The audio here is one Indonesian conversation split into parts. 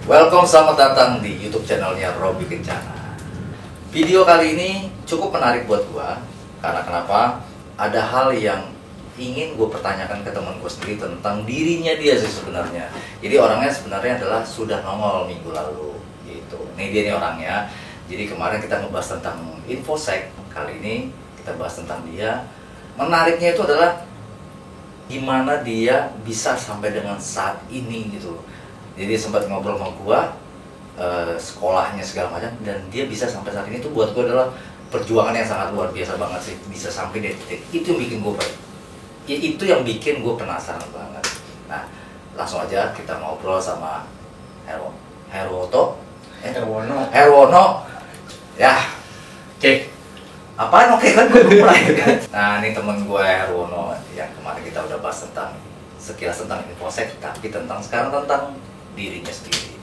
Welcome, selamat datang di YouTube channelnya Robby Kencana. Video kali ini cukup menarik buat gua karena kenapa? Ada hal yang ingin gue pertanyakan ke teman gue sendiri tentang dirinya dia sih sebenarnya. Jadi orangnya sebenarnya adalah sudah nongol minggu lalu gitu. Ini dia nih orangnya. Jadi kemarin kita ngebahas tentang infosec, kali ini kita bahas tentang dia. Menariknya itu adalah gimana dia bisa sampai dengan saat ini gitu. Jadi sempat ngobrol sama gua, sekolahnya segala macam, dan dia bisa sampai saat ini tuh buat gua adalah perjuangan yang sangat luar biasa banget sih, bisa sampai di titik itu yang bikin gua itu yang bikin gua penasaran banget. Nah, langsung aja kita ngobrol sama Herwono. Ya, oke. Apaan oke kan gue lupa ya. Nah, ini temen gue Herwono yang kemarin kita udah bahas tentang sekilas tentang infosec, tapi tentang sekarang tentang dirinya sendiri.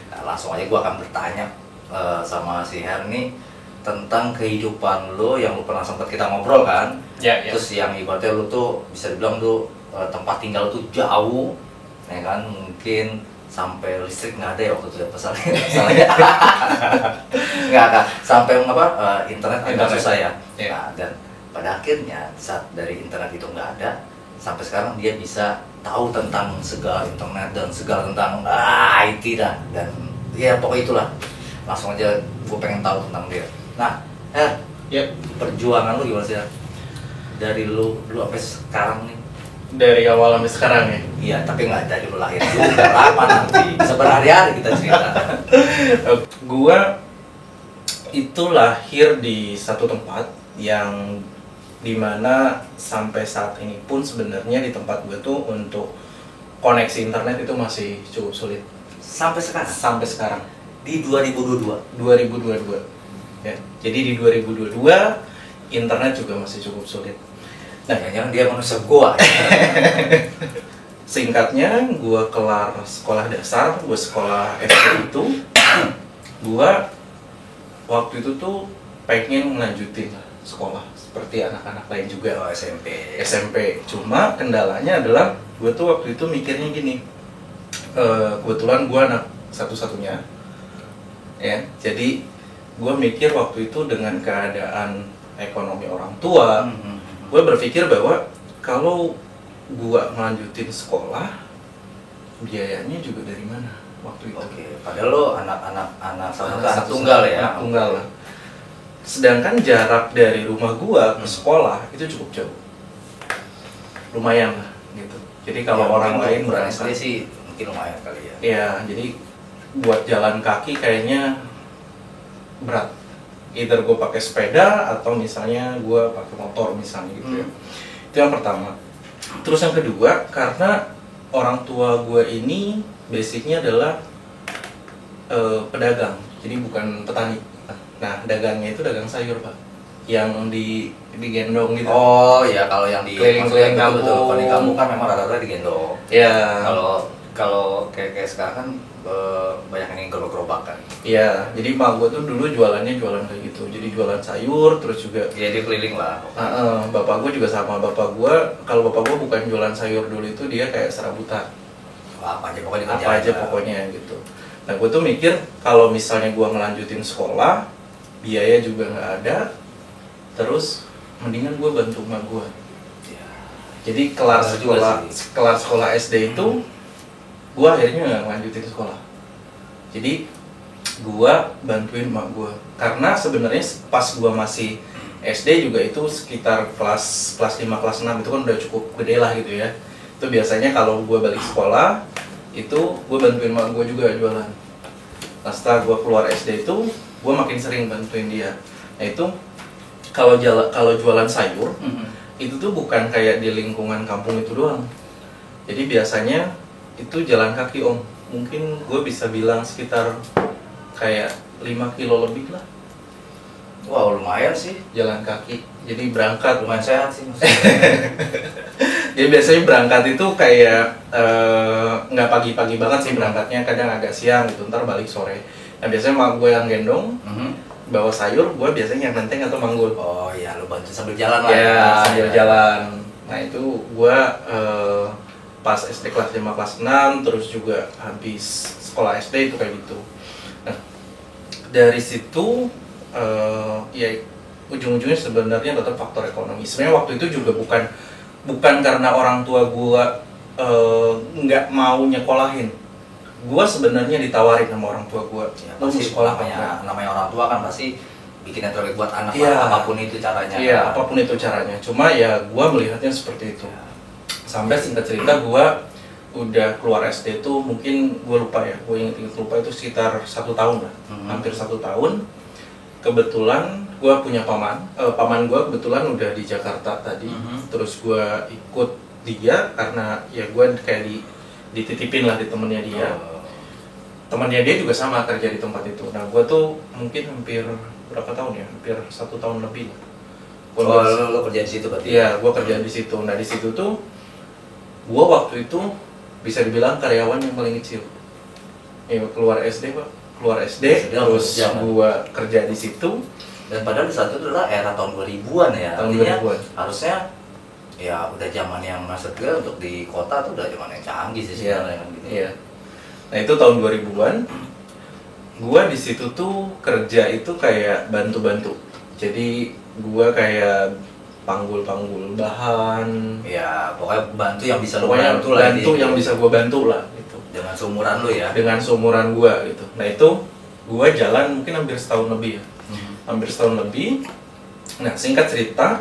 Nah, langsung aja gue akan bertanya sama si Her nih tentang kehidupan lo yang lo pernah sempat kita ngobrol kan. Ya. Terus yang ibaratnya lo tuh bisa dibilang tuh tempat tinggal tuh jauh, ya kan, mungkin sampai listrik nggak ada ya waktu itu ya pesannya. nggak sampai internet agak susah ya. Nah, dan pada akhirnya saat dari internet itu nggak ada, sampai sekarang dia bisa tahu tentang segala internet dan segala tentang IT dan ya pokoknya itulah. Langsung aja gue pengen tahu tentang dia. Nah, perjuangan lu gimana sih ya? Dari lu sampai sekarang nih? Dari awal sampai sekarang ya? Iya, tapi nggak dari lu lahir dulu, udah lama nanti. Bisa berhari-hari kita cerita. Gua itu lahir di satu tempat yang dimana sampai saat ini pun sebenarnya di tempat gue tuh untuk koneksi internet itu masih cukup sulit. Sampai sekarang? Sampai sekarang. Di 2022? 2022. Ya, jadi di 2022 internet juga masih cukup sulit. Nah, jangan dia manusia gua. Singkatnya, gua kelar sekolah dasar, gua sekolah SD itu, gua waktu itu tuh pengen melanjutin sekolah seperti anak-anak lain juga. Oh, SMP. Cuma kendalanya adalah gua tuh waktu itu mikirnya gini, kebetulan gua anak satu-satunya, ya. Jadi gua mikir waktu itu dengan keadaan ekonomi orang tua, gue berpikir bahwa kalau gue melanjutin sekolah, biayanya juga dari mana waktu itu. Oke, padahal lo anak tunggal ya? Anak tunggal lah. Sedangkan jarak dari rumah gue ke sekolah itu cukup jauh. Lumayan lah gitu. Jadi kalau orang lain berangkat sih mungkin lumayan kali ya. Iya, jadi buat jalan kaki kayaknya berat. Either gue pakai sepeda atau misalnya gue pakai motor misalnya gitu ya. Itu yang pertama. Terus yang kedua, karena orang tua gue ini basicnya adalah pedagang, jadi bukan petani. Nah, dagangnya itu dagang sayur, Pak, yang digendong gitu. Oh ya, kalau yang di keliling-keliling kampung. Kalau di kampung kan memang rata-rata digendong. Ya. Kalau kayak sekarang kan banyak yang gerobak-gerobak kan. Iya, jadi mak gue tuh dulu jualannya kayak gitu. Jadi jualan sayur, terus juga ya dia keliling lah. Bapak gue juga sama. Bapak gue, kalau bapak gue bukan jualan sayur dulu, itu dia kayak serabutan. Apa aja pokoknya gitu. Nah, gue tuh mikir kalau misalnya gue ngelanjutin sekolah, biaya juga nggak ada, terus mendingan gue bantu emak gue. Ya. Jadi kelar sekolah SD itu, gue akhirnya nggak lanjutin sekolah. Jadi gue bantuin emak gue, karena sebenarnya pas gue masih SD juga itu sekitar kelas 5, kelas 6 itu kan udah cukup gede lah gitu ya. Itu biasanya kalau gue balik sekolah itu gue bantuin emak gue juga jualan. Nah, setelah gue keluar SD itu gue makin sering bantuin dia. Nah, itu kalau jualan sayur itu tuh bukan kayak di lingkungan kampung itu doang. Jadi biasanya itu jalan kaki, Om. Mungkin gue bisa bilang sekitar kayak 5 kilo lebih lah. Wow, lumayan sih. Jalan kaki. Jadi berangkat. Lumayan sehat sih maksudnya. Jadi biasanya berangkat itu kayak nggak pagi-pagi banget sih berangkatnya. Kadang agak siang gitu, ntar balik sore. Nah, biasanya mak gue yang gendong, bawa sayur, gue biasanya yang nenteng atau manggul. Oh iya, lu bantu sambil jalan lah. Ya, sambil jalan. Nah, itu gue pas SD kelas 5 kelas 6, terus juga habis sekolah SD itu kayak gitu. Nah, dari situ ya ujung-ujungnya sebenarnya tetap faktor ekonomi. Sebenarnya waktu itu juga bukan karena orang tua gua nggak mau nyekolahin. Gua sebenarnya ditawarin sama orang tua gua, Ya, mau pasti sekolah namanya orang tua kan pasti bikin yang terbaik buat anak Iya. apapun itu caranya. Iya, kan. apapun itu caranya. Cuma ya gua melihatnya seperti itu. Sampai singkat cerita gua udah keluar SD tuh mungkin gue lupa ya, gue inget lupa itu sekitar 1 tahun lah, hampir 1 tahun. Kebetulan gue punya paman gue kebetulan udah di Jakarta tadi, terus gue ikut dia karena ya gue kayak dititipin lah di temennya dia. Temannya dia juga sama kerja di tempat itu. Nah gue tuh mungkin hampir berapa tahun ya, hampir 1 tahun lebih lah. Lo kerja di situ berarti? Iya, gue kerja di situ. Nah di situ tuh gue waktu itu bisa dibilang karyawan yang paling kecil. Ya keluar SD pak, terus gua kerja di situ. Dan padahal di saat itu adalah era tahun 2000-an ya. Tahun Artinya 2000-an. harusnya ya udah zaman yang maksud gue untuk di kota tuh udah zaman yang canggih sih sebenarnya kan gitu. Iya. Nah itu tahun 2000-an. Gua di situ tuh kerja itu kayak bantu-bantu. Jadi gua kayak panggul bahan. Ya pokoknya bantu yang bisa lo Pokoknya bantu lah. Bantu yang bisa gua bantu lah gitu. Dengan seumuran lo ya. Dengan seumuran gua gitu. Nah itu gua jalan mungkin hampir setahun lebih ya. Hampir setahun lebih. Nah singkat cerita,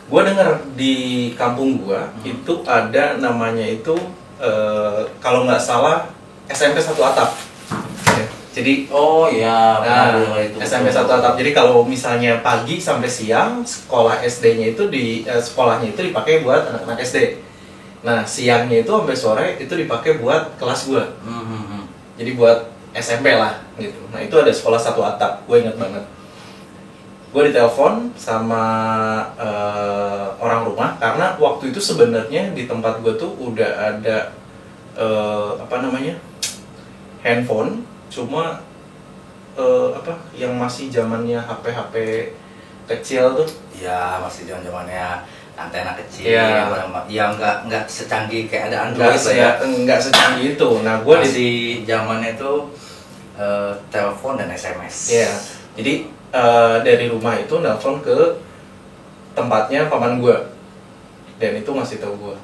gua dengar di kampung gua itu ada namanya itu kalau nggak salah SMP 1 atap. Jadi Oh iya, itu. SMP 1 atap. Jadi kalau misalnya pagi sampai siang sekolah SD-nya itu sekolahnya itu dipakai buat anak-anak SD. Nah, siangnya itu sampai sore itu dipakai buat kelas gua. Jadi buat SMP lah gitu. Nah, itu ada sekolah 1 atap. Gue ingat banget. Gue ditelepon sama orang rumah karena waktu itu sebenarnya di tempat gue tuh udah ada handphone. Cuma yang masih zamannya HP kecil tuh. Ya masih zamannya antena kecil. Iya. Yang nggak secanggih kayak ada Android lah ya. Nggak secanggih itu. Nah gue masih zamannya tuh telepon dan SMS. Iya. Jadi dari rumah itu nelpon ke tempatnya paman gue. Dan itu ngasih tahu gue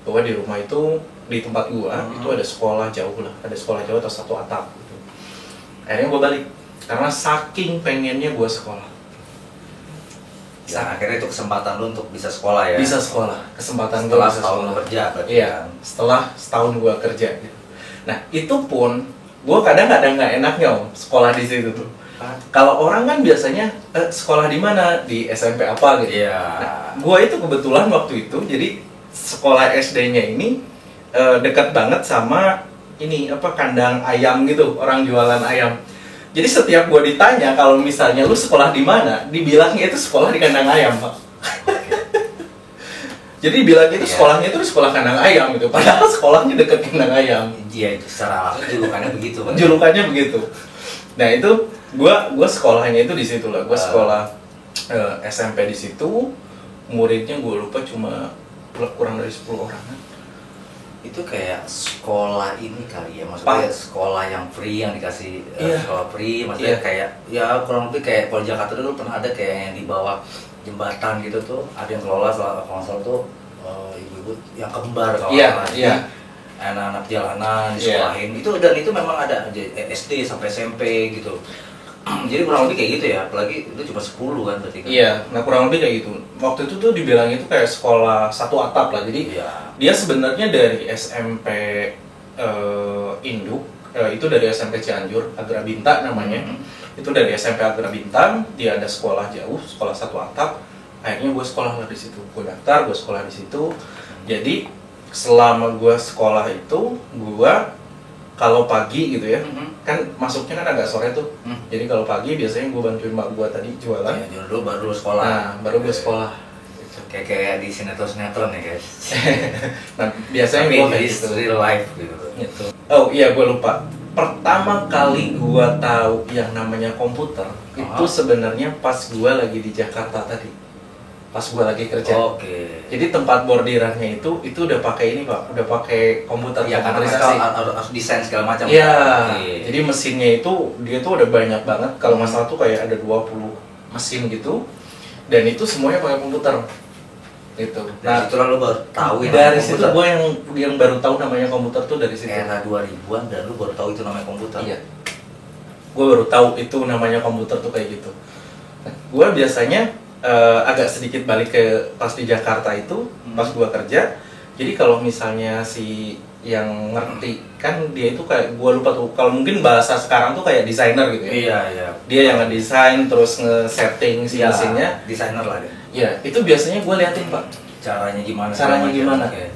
bahwa di rumah itu di tempat gue itu ada sekolah jauh lah. Ada sekolah jauh atau 1 atap. Akhirnya gue balik karena saking pengennya gue sekolah. Ya, akhirnya itu kesempatan lu untuk bisa sekolah ya. Bisa sekolah, kesempatan gue setelah bisa setahun sekolah. kerja berarti. Iya, setelah setahun gue kerja. Gitu. Nah itu pun gue kadang-kadang nggak enaknya sekolah di situ tuh. Kalau orang kan biasanya sekolah di mana, di SMP apa gitu. Iya. Nah, gue itu kebetulan waktu itu jadi sekolah SD-nya ini dekat banget sama ini kandang ayam gitu, orang jualan ayam. Jadi setiap gue ditanya kalau misalnya lu sekolah di mana, dibilangnya itu sekolah di kandang ayam, Pak. Jadi bilangnya itu sekolahnya itu di sekolah kandang ayam gitu, padahal sekolahnya deket kandang ayam. Iya, itu secara langsung julukannya begitu kan. Julukannya begitu. Nah itu gue sekolahnya itu di situ lah. Gue sekolah SMP di situ, muridnya gue lupa cuma kurang dari 10 orang. Itu kayak sekolah ini kali ya, maksudnya sekolah yang free yang dikasih sekolah free, maksudnya kayak ya kurang lebih kayak kalau Jakarta dulu pernah ada kayak yang di bawah jembatan gitu tuh, ada yang kelola kalau salah tuh ibu-ibu yang kembar kalau anak-anak jalanan disekolahin itu, dan itu memang ada SD sampai SMP gitu. Jadi kurang lebih kayak gitu ya, apalagi itu cuma 10 kan berarti kan? Iya, nah kurang lebih kayak gitu. Waktu itu tuh dibilang itu kayak sekolah 1 atap lah, jadi dia sebenarnya dari SMP Induk, itu dari SMP Cianjur, Agra Bintang namanya. Itu dari SMP Agra Bintang, dia ada sekolah jauh, sekolah 1 atap. Akhirnya gue sekolah lah di situ, gue daftar, gue sekolah di situ. Jadi selama gue sekolah itu, gue kalau pagi gitu ya, kan masuknya kan agak sore tuh. Jadi kalau pagi biasanya gue bantuin mak gue tadi jualan. Iya, dulu baru sekolah. Nah, baru gue sekolah. Kayak di sinetron ya guys. Nah, biasanya gue kayak gitu. Real life gitu. Oh iya, gue lupa. Pertama kali gue tahu yang namanya komputer itu sebenarnya pas gue lagi di Jakarta tadi. pas gue lagi kerja. Oke. Jadi tempat bordirannya itu udah pakai ini pak, udah pakai komputer. Ya karena mereka harus desain segala macam. Iya. Oke. Jadi mesinnya itu dia tuh udah banyak banget. Kalau nggak salah tuh kayak ada 20 mesin gitu. Dan itu semuanya pakai komputer. Gitu. Nah, itulah lo baru tahu ya. Dari situ gue yang baru tahu namanya komputer tuh dari situ. Era 2000-an dan lu baru tahu itu namanya komputer. Iya. Gue baru tahu itu namanya komputer tuh kayak gitu. Gue biasanya agak sedikit balik ke pas di Jakarta itu, pas gue kerja. Jadi kalau misalnya si yang ngerti kan dia itu kayak gue lupa tuh, kalau mungkin bahasa sekarang tuh kayak desainer gitu ya. Iya, iya. Dia yang ngedesain terus nge-setting si Ya, mesinnya. desainer lah dia. Ya, itu biasanya gue liatin pak. Caranya gimana? Caranya gimana? Oke.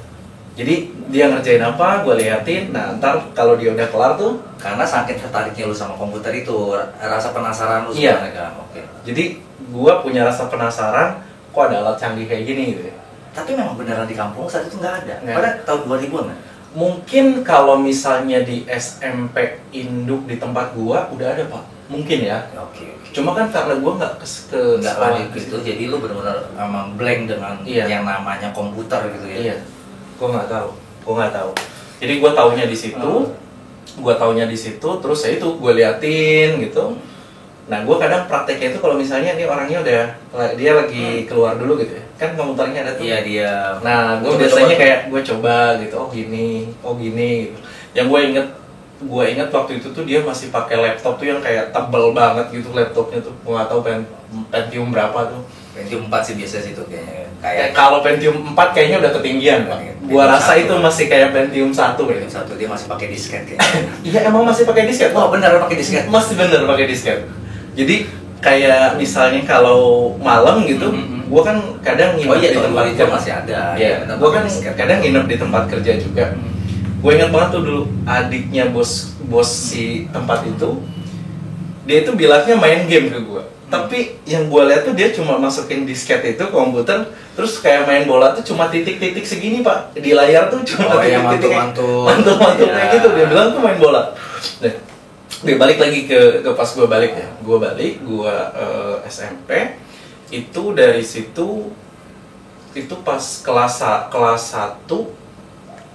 Jadi dia ngerjain apa, gue liatin. Nah ntar kalau dia udah kelar tuh, Karena saking tertariknya lu sama komputer itu, rasa penasaran lu Iya. sebenarnya kan. Oke. jadi gue punya rasa penasaran, kok ada alat canggih kayak gini gitu ya. Tapi memang beneran di kampung saat itu nggak ada. Nggak Pada tahun 2000-an kan? Mungkin kalau misalnya di SMP induk di tempat gua udah ada pak, mungkin ya. Oke, oke. Cuma kan karena gua nggak ke Nggak sekolah lanjut gitu, jadi lu benar-benar emang blank dengan Iya. yang namanya komputer gitu ya. Iya, gua nggak tahu. Jadi gua taunya di situ, terus ya itu gua liatin gitu. Nah gua kadang prakteknya itu kalau misalnya nih orangnya dia lagi keluar dulu gitu ya, kan komputernya ada tuh. Iya dia. Nah, gue Coba-coba biasanya tuh. kayak gue coba gitu, oh gini gitu. Yang gue inget waktu itu tuh dia masih pakai laptop tuh yang kayak tebel banget gitu laptopnya tuh. Gue nggak tahu Pentium berapa tuh. Pentium 4 sih biasa situ kayaknya. Kayak kalau Pentium 4 kayaknya udah ketinggian kan. Pentium Gua rasa 1. itu masih kayak Pentium 1 Pentium gitu. 1 dia masih pakai disket kayaknya. Iya, emang masih pakai disket. Oh benar pakai disket. Masih bener pakai disket. Jadi kayak misalnya kalau malam gitu, gue kan kadang nginep Oh iya di tahun tempat 2000 masih ada. Iya, benar, gue pakai kan disket. kadang nginep di tempat kerja juga. Gue ingat banget tuh dulu adiknya bos si tempat itu, dia itu bilangnya main game ke gue. Tapi yang gue lihat tuh dia cuma masukin disket itu ke komputer, terus kayak main bola tuh cuma titik-titik segini pak di layar tuh cuma Oh, yang titik-titik mantul-mantul. kayak Iya. gitu. Dia bilang tuh main bola. Nah, dia balik lagi ke pas gue balik ya. Gue SMP itu dari situ itu pas kelas 1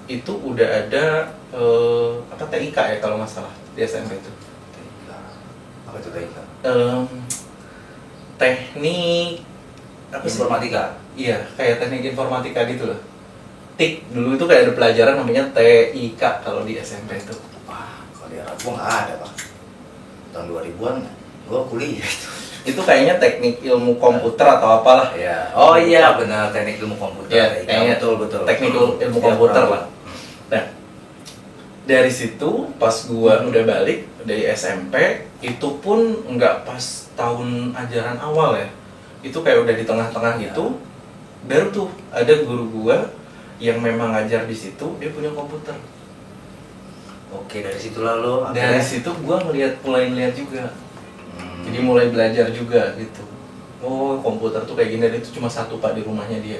itu udah ada apa TIK ya kalau nggak salah di SMP itu. Apa itu TIK? Teknik apa sih? Informatika. Iya, kayak teknik informatika gitu loh. TIK dulu itu kayak ada pelajaran namanya TIK kalau di SMP itu. Wah, kalau di era gua nggak ada pak. Tahun 2000-an gua kuliah itu. Itu kayaknya teknik ilmu komputer atau apalah. Iya. Oh iya benar teknik ilmu komputer. Iya, TIK, kayaknya betul. teknik ilmu Iya, komputer pernah. lah. Nah, dari situ pas gua udah balik dari SMP, itu pun nggak pas tahun ajaran awal ya. Itu kayak udah di tengah-tengah gitu. Baru tuh ada guru gua yang memang ngajar di situ, dia punya komputer. Oke dari situlah lo. Dari situ gua mulai ngeliat juga. Hmm. Jadi mulai belajar juga gitu. Oh, komputer tuh kayak gini, dan itu cuma satu pak di rumahnya dia.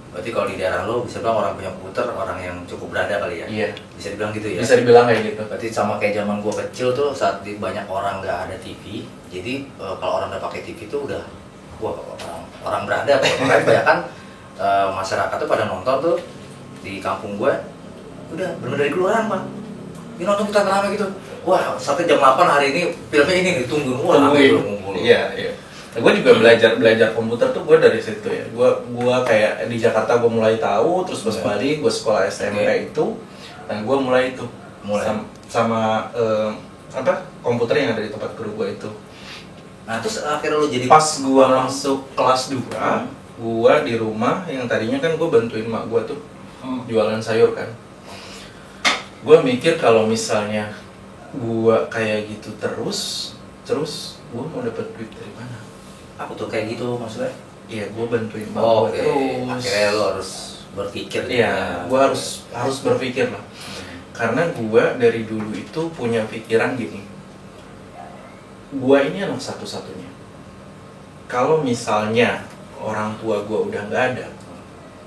Berarti kalau di daerah lo bisa bilang orang punya komputer orang yang cukup berada kali ya? Iya. Bisa dibilang gitu ya? Bisa dibilang kayak gitu. Berarti sama kayak zaman gua kecil tuh saat di banyak orang nggak ada TV, jadi kalau orang udah pakai TV tuh udah wah orang berada. Makanya banyak kan masyarakat tuh pada nonton tuh di kampung gua udah bener dari kelurahan pak. Ini nonton kita rame gitu. Wah sampai jam 8 hari ini filmnya ini ditunggu. Wah rame Tungguin. tuh ngumpul. Iya, iya. Nah, gue juga belajar komputer tuh gue dari situ ya. Gue kayak di Jakarta gue mulai tahu, terus pas balik gue sekolah SMP itu, nah gue mulai itu sama apa komputer yang ada di tempat guru gue itu. Nah terus akhirnya lo jadi Pas gue masuk kelas 2, gue di rumah yang tadinya kan gue bantuin mak gue tuh jualan sayur kan. Gue mikir kalau misalnya gue kayak gitu terus gue mau dapet duit dari mana? aku tuh kayak gitu maksudnya. Iya, gue bantuin mak Oh, gue oke. terus. Akhirnya lo harus berpikir. Iya, gue harus berpikir lah. Karena gue dari dulu itu punya pikiran gini. Gue ini anak satu-satunya. Kalau misalnya orang tua gue udah nggak ada,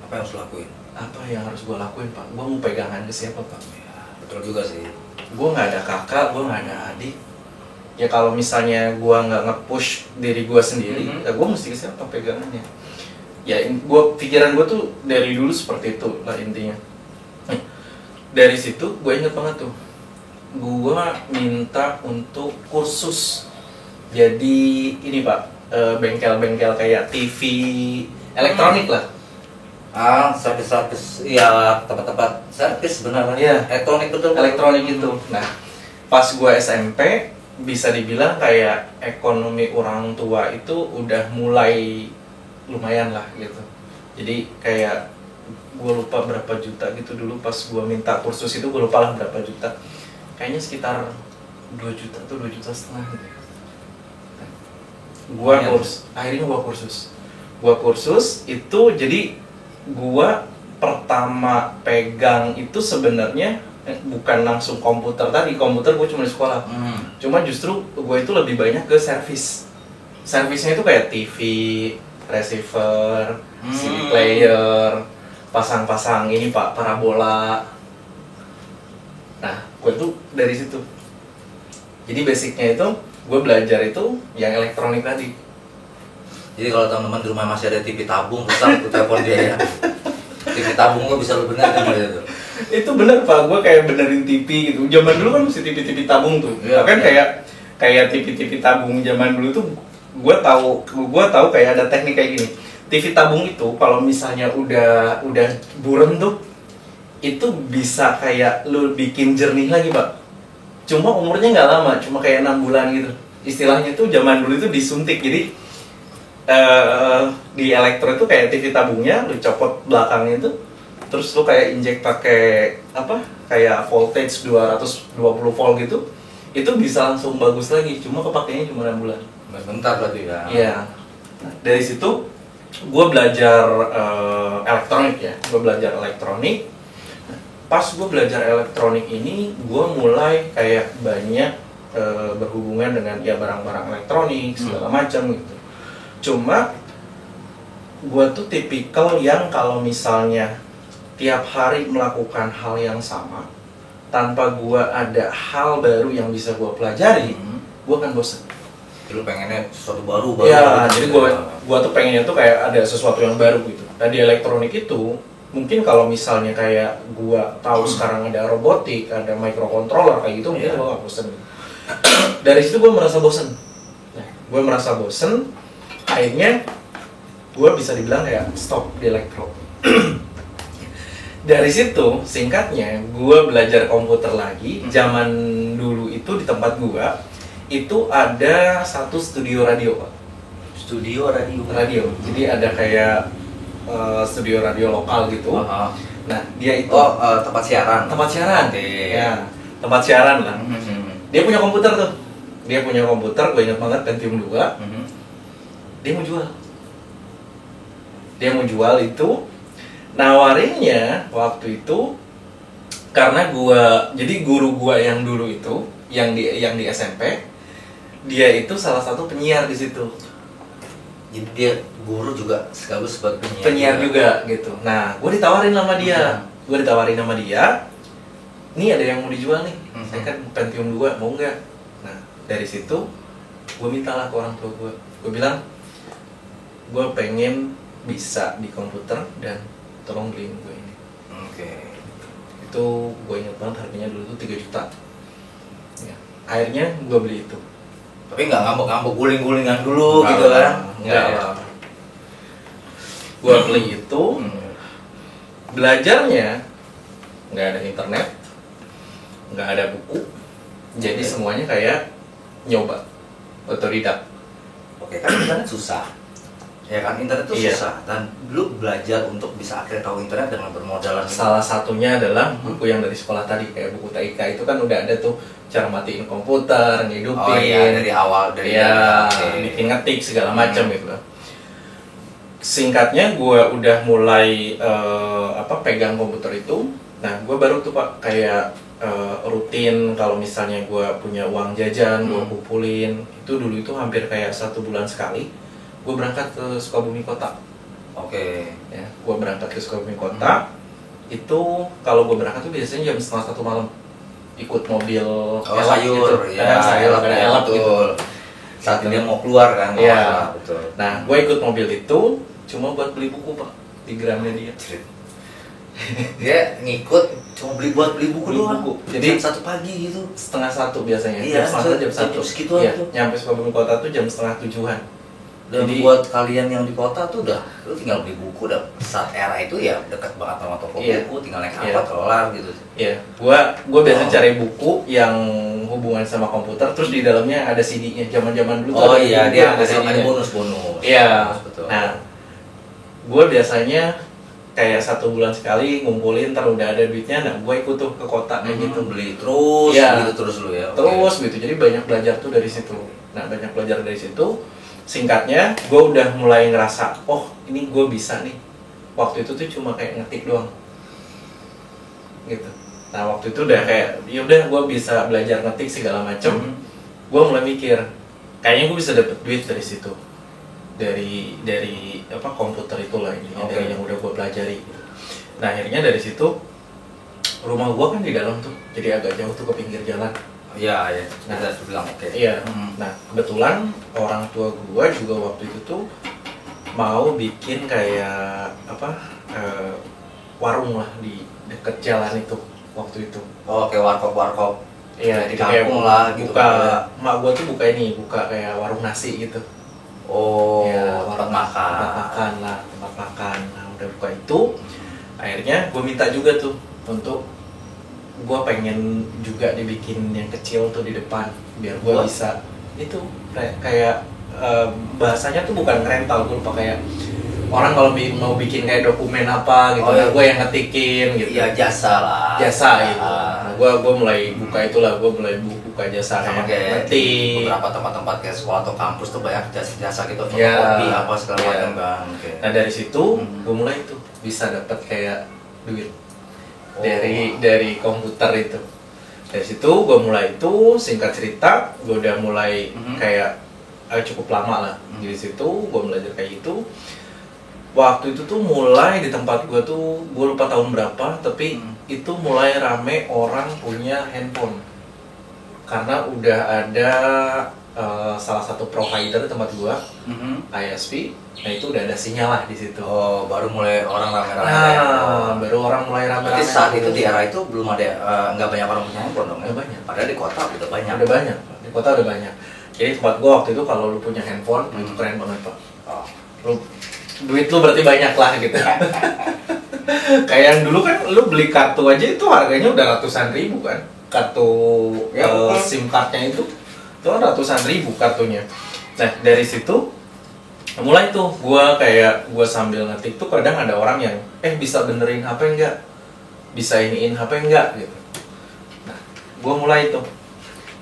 Apa yang harus lo lakuin? apa yang harus gue lakuin pak? Gue mau pegangan ke siapa pak? Ya, betul juga sih. Gue nggak ada kakak, gue nggak ada adik. ya kalau misalnya gue nggak nge-push diri gue sendiri, ya gue mesti ke siapa pegangannya. Ya pikiran gue tuh dari dulu seperti itu lah intinya. Dari situ gue inget banget tuh, gue minta untuk kursus. Jadi ini Pak, bengkel-bengkel kayak TV elektronik lah. Servis, ya tempat-tempat servis benar. Iya. Elektronik betul. Elektronik itu. Nah, pas gue SMP bisa dibilang kayak ekonomi orang tua itu udah mulai lumayan lah gitu. Jadi kayak gue lupa berapa juta gitu dulu pas gue minta kursus itu, gue lupa lah berapa juta. Kayaknya sekitar 2 juta atau 2,5 juta gitu. Akhirnya gue kursus itu. Jadi gue pertama pegang itu sebenarnya bukan langsung komputer tadi. Komputer gue cuma di sekolah. Cuma justru gue itu lebih banyak ke servisnya itu kayak TV, receiver, CD player, pasang-pasang ini Pak, parabola. Nah, gue tuh dari situ. Jadi basicnya itu gue belajar itu yang elektronik tadi. Jadi kalau teman-teman di rumah masih ada TV tabung, susah aku telepon dia ya. TV tabung lo bisa lo benerin sama dia tuh. Itu bener Pak, gue kayak benerin TV gitu. Zaman dulu kan mesti TV tabung tuh. Iya, Kan iya. kayak TV tabung zaman dulu tuh gue tahu kayak ada teknik kayak gini. TV tabung itu kalau misalnya udah burem tuh, itu bisa kayak lu bikin jernih lagi Pak. Cuma umurnya nggak lama, cuma kayak 6 bulan gitu. Istilahnya tuh zaman dulu itu disuntik. Jadi di elektro itu kayak TV tabungnya lu copot belakangnya itu, terus lu kayak injek pakai kayak voltage 220 volt gitu, itu bisa langsung bagus lagi. Cuma kepakainya cuma 6 bulan. Bentar berarti ya. Iya. Nah, dari situ gue belajar elektronik ya. Gue belajar elektronik. Pas gue belajar elektronik ini, gue mulai kayak banyak berhubungan dengan ya barang-barang elektronik segala macam gitu. Cuma gue tuh tipikal yang kalau misalnya tiap hari melakukan hal yang sama tanpa gue ada hal baru yang bisa gue pelajari, gue akan bosan. Lu pengennya sesuatu baru Ya, jadi gue tuh pengennya tuh kayak ada sesuatu yang baru gitu. Nah di elektronik itu mungkin kalau misalnya kayak gue tahu sekarang ada robotik, ada microcontroller kayak gitu, mungkin gue gak bosan. Dari situ gue merasa bosan. Akhirnya gue bisa dibilang kayak stop di elektro. Dari situ singkatnya gue belajar komputer lagi. Zaman dulu itu di tempat gue itu ada satu studio radio Pak. Studio radio. Jadi ada kayak studio radio lokal gitu. Nah dia itu tempat siaran. Okay. Ya, tempat siaran lah. Dia punya komputer tuh. Gue ingat banget Pentium 2. Dia mau jual itu, nawarinnya waktu itu karena jadi guru gua yang dulu itu yang di SMP, dia itu salah satu penyiar di situ. Jadi dia guru juga sekaligus sebagai Penyiar juga gitu. Nah, gue ditawarin sama dia. Nih ada yang mau dijual nih. Saya kan Pentium 2, mau nggak? Nah, dari situ gue mintalah ke orang tua gue. Gue bilang, gue pengen bisa di komputer dan tolong beliin gue ini. Itu gue ingat banget harganya dulu tuh 3 juta. Ya. Akhirnya gue beli itu. Tapi nggak ngambek-ngambek guling-gulingan dulu gitu kan? Nggak ya. Gue beli itu, belajarnya nggak ada internet, nggak ada buku, jadi semuanya kayak nyoba, otodidak. Kan internet susah. Ya kan, internet itu susah. Dan dulu belajar untuk bisa akhirnya tahu internet dengan bermodalkan salah satunya adalah buku yang dari sekolah tadi, kayak buku TIK itu kan udah ada tuh cara matiin komputer, ngidupin, dari awal bikin ngetik segala macam gitu. Singkatnya gue udah mulai pegang komputer itu. Nah gue baru tuh Pak kayak rutin kalau misalnya gue punya uang jajan, gue kumpulin. Itu dulu itu hampir kayak 1 bulan sekali gue berangkat ke Sukabumi Kota. Ya, gue berangkat ke Sukabumi Kota. Itu kalau gue berangkat tuh biasanya jam 12:30 malam. ikut mobil sayur, gitu. ya, Sayur ada elap gitu. betul. Saat dia mau keluar kan, Iya, betul. Nah, gue ikut mobil itu cuma buat beli buku pak di Gramedia. Dia ngikut cuma buat beli buku doang. Jadi jam 1 pagi gitu. Setengah 1 biasanya. Iya, jam 1. Segitu Iya, tuh. nyampe Sukabumi kota tuh jam setengah 7-an. Dan Jadi buat kalian yang di kota tuh udah, lu tinggal beli buku, udah saat era itu ya dekat banget sama toko buku, tinggal naik angkot kelar gitu. Iya, gua biasa cari buku yang hubungan sama komputer, terus di dalamnya ada CD-nya. Zaman-zaman dulu tuh Iya, buku dia ada ada CD-nya. bonus-bonus. Iya. Betul. Nah, gua biasanya kayak 1 bulan sekali ngumpulin, ntar udah ada duitnya, nah gua ikut tuh ke kota kayak gitu. Beli terus, Iya. gitu terus lu ya. Terus gitu, jadi banyak belajar tuh dari situ. Nah, banyak belajar dari situ. Singkatnya, gue udah mulai ngerasa, oh ini gue bisa nih. Waktu itu tuh cuma kayak ngetik doang, gitu. Nah waktu itu udah kayak, yaudah gue bisa belajar ngetik segala macem. Gue mulai mikir, kayaknya gue bisa dapet duit dari situ, dari apa komputer itulah ini, dari yang udah gue pelajari. Nah akhirnya dari situ, rumah gue kan di dalam tuh, jadi agak jauh tuh ke pinggir jalan. Iya, ya. Nah, Kita bilang oke. Iya. Nah, kebetulan orang tua gua juga waktu itu tuh mau bikin kayak apa warung lah di deket jalan itu waktu itu. Oh, kayak warkop. Iya, di kayak kampung lah gitu. Mak gua tuh buka kayak warung nasi gitu. Oh, Ya, tempat makan. tempat makan. Nah, udah buka itu, akhirnya gua minta juga tuh untuk gue pengen juga dibikin yang kecil tuh di depan biar gue bisa itu kayak bahasanya tuh bukan rental, gue lupa, kayak orang kalau mau bikin kayak dokumen apa gitu, nah gue yang ngetikin gitu. Iya, jasa gitu. Nah, gue mulai buka itulah, gue mulai buka jasa sama kayak kayak di ngetik. beberapa tempat-tempat kayak sekolah atau kampus tuh banyak jasa gitu, Ya, fotokopi apa segala macam kan. Nah dari situ gue mulai tuh bisa dapat kayak duit dari komputer itu. Dari situ gue mulai itu, singkat cerita gue udah mulai kayak cukup lama lah di situ gue belajar kayak gitu. Waktu itu tuh mulai di tempat gue tuh, gue lupa tahun berapa, tapi itu mulai rame orang punya handphone karena udah ada salah satu provider tempat gua, ISP, nah itu udah ada sinyal lah di situ. Oh, baru mulai orang rame-rame. Nah, baru orang mulai rame-rame. Berarti saat itu di era itu belum ada, nggak banyak orang punya handphone dong? Nggak banyak. Padahal di kota udah banyak. Udah banyak, Pak. Di kota udah banyak. Jadi tempat gua waktu itu kalau lu punya handphone itu keren banget pak. Oh. Duit lu berarti banyak lah gitu. Kayak yang dulu kan lu beli kartu aja itu harganya udah ratusan ribu kan. Kartu SIM cardnya itu kan ratusan ribu kartunya. Nah dari situ mulai tuh gua sambil ngetik tuh kadang ada orang yang bisa benerin HP enggak, bisa iniin HP enggak gitu. Nah gua mulai tuh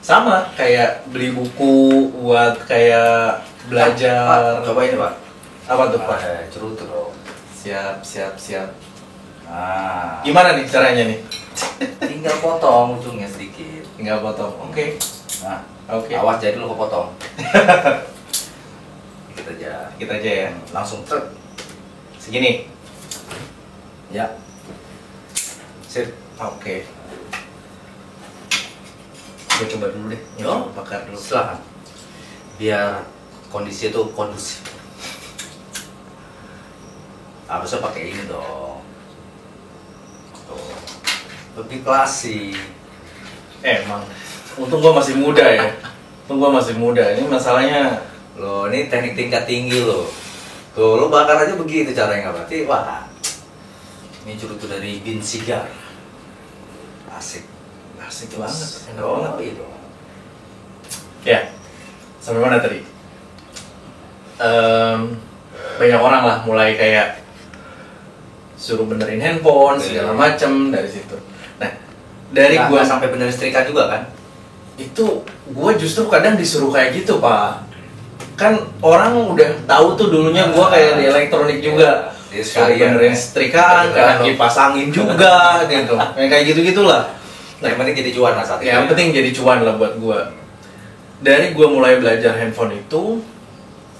sama kayak beli buku buat kayak belajar. Pak, coba ini pak. Apa tuh pak? Cerutu dong. Siap. Nah, Gimana nih caranya nih? tinggal potong ujungnya sedikit. Tinggal potong. Oke. Nah, Oke. awas jadi lu kepotong. Kita aja ya. Langsung truk. Segini. Ya. Sip. Oke. Gue coba dulu deh. Yo, bakar dulu. Silakan. Biar kondisi itu kondusif. Harusnya pakai ini dong. Tuh. Lebih klasik. Emang. Untung gua masih muda ya. Ini masalahnya. Loh, ini teknik tingkat tinggi loh. Tuh, lo bakar aja begitu caranya, nggak berarti? Wah, ini cerutu dari Bin Sigar. Asik Banget. Enak Oh, banget. iya dong. Ya. Sampai mana tadi? Banyak orang lah mulai kayak suruh benerin handphone segala macem dari situ. Nah, dari gua sampai bener setrika juga kan? itu gua justru kadang disuruh kayak gitu pak. Kan orang udah tahu tuh dulunya gua kayak di elektronik juga. Suruh benerin setrikaan, kadang kipas angin juga gitu. Kayak gitu-gitulah. Nah, yang penting jadi cuan lah saat itu. Yang penting jadi cuan lah buat gua. Dari gua mulai belajar handphone itu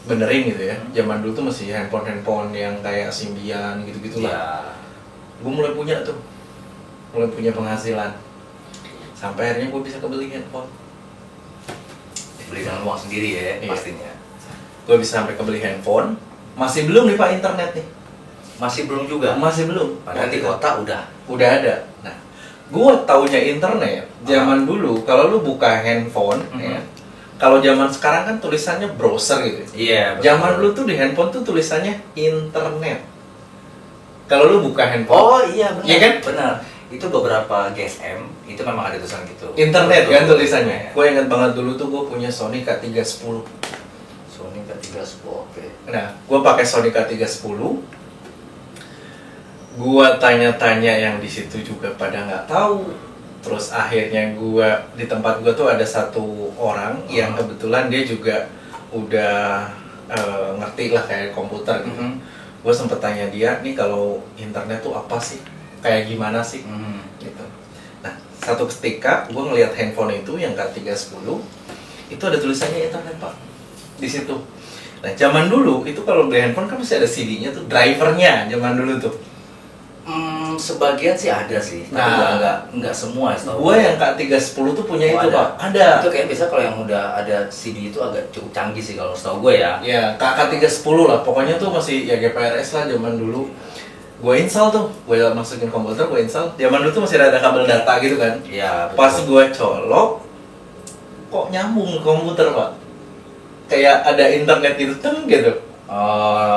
benerin gitu ya. Zaman dulu tuh masih handphone yang kayak Symbian gitu-gitulah. Ya. Gue mulai punya penghasilan. Sampai akhirnya gue bisa kebeli handphone. Beli dengan uang sendiri ya, Iya. pastinya. Gue bisa sampai kebeli handphone. Masih belum nih Pak internet nih. Masih belum juga. Masih belum. Padahal di kota Udah ada. Nah, gue taunya internet zaman dulu kalau lu buka handphone ya. Kalau zaman sekarang kan tulisannya browser gitu. Iya. Betul. Zaman dulu tuh di handphone tuh tulisannya internet. Kalau lu buka handphone. Oh iya benar. Iya kan? Benar. Itu beberapa GSM itu memang ada tulisan gitu. Internet Betul. kan tulisannya. Iya. Gue ingat banget dulu tuh gue punya Sony K310. Sony K310. Oke. Nah, gue pakai Sony K310. Gue tanya-tanya yang di situ juga pada nggak tahu. Terus akhirnya gue di tempat gue tuh ada satu orang yang kebetulan dia juga udah ngerti lah kayak komputer gitu. Gue sempet tanya dia, nih kalau internet tuh apa sih? Kayak gimana sih? Gitu. Nah, satu ketika gue ngelihat handphone itu yang K310 itu ada tulisannya internet Pak di situ. Nah, zaman dulu itu kalau beli handphone kan masih ada CD-nya tuh, drivernya zaman dulu tuh. Sebagian sih ada sih, tapi Nah, nggak semua setahu gue yang K310 tuh punya itu ada. Pak. Ada. Itu kayak biasa kalau yang udah ada CD itu agak cukup canggih sih kalau setahu gue ya. Ya, K310 lah. Pokoknya tuh masih ya GPRS lah zaman dulu. Gue install tuh, gue masukin komputer, gue install. Zaman dulu tuh masih ada kabel data gitu kan. Iya. Pas gue colok, kok nyambung komputer Pak. Kayak ada internet gitu, gitu.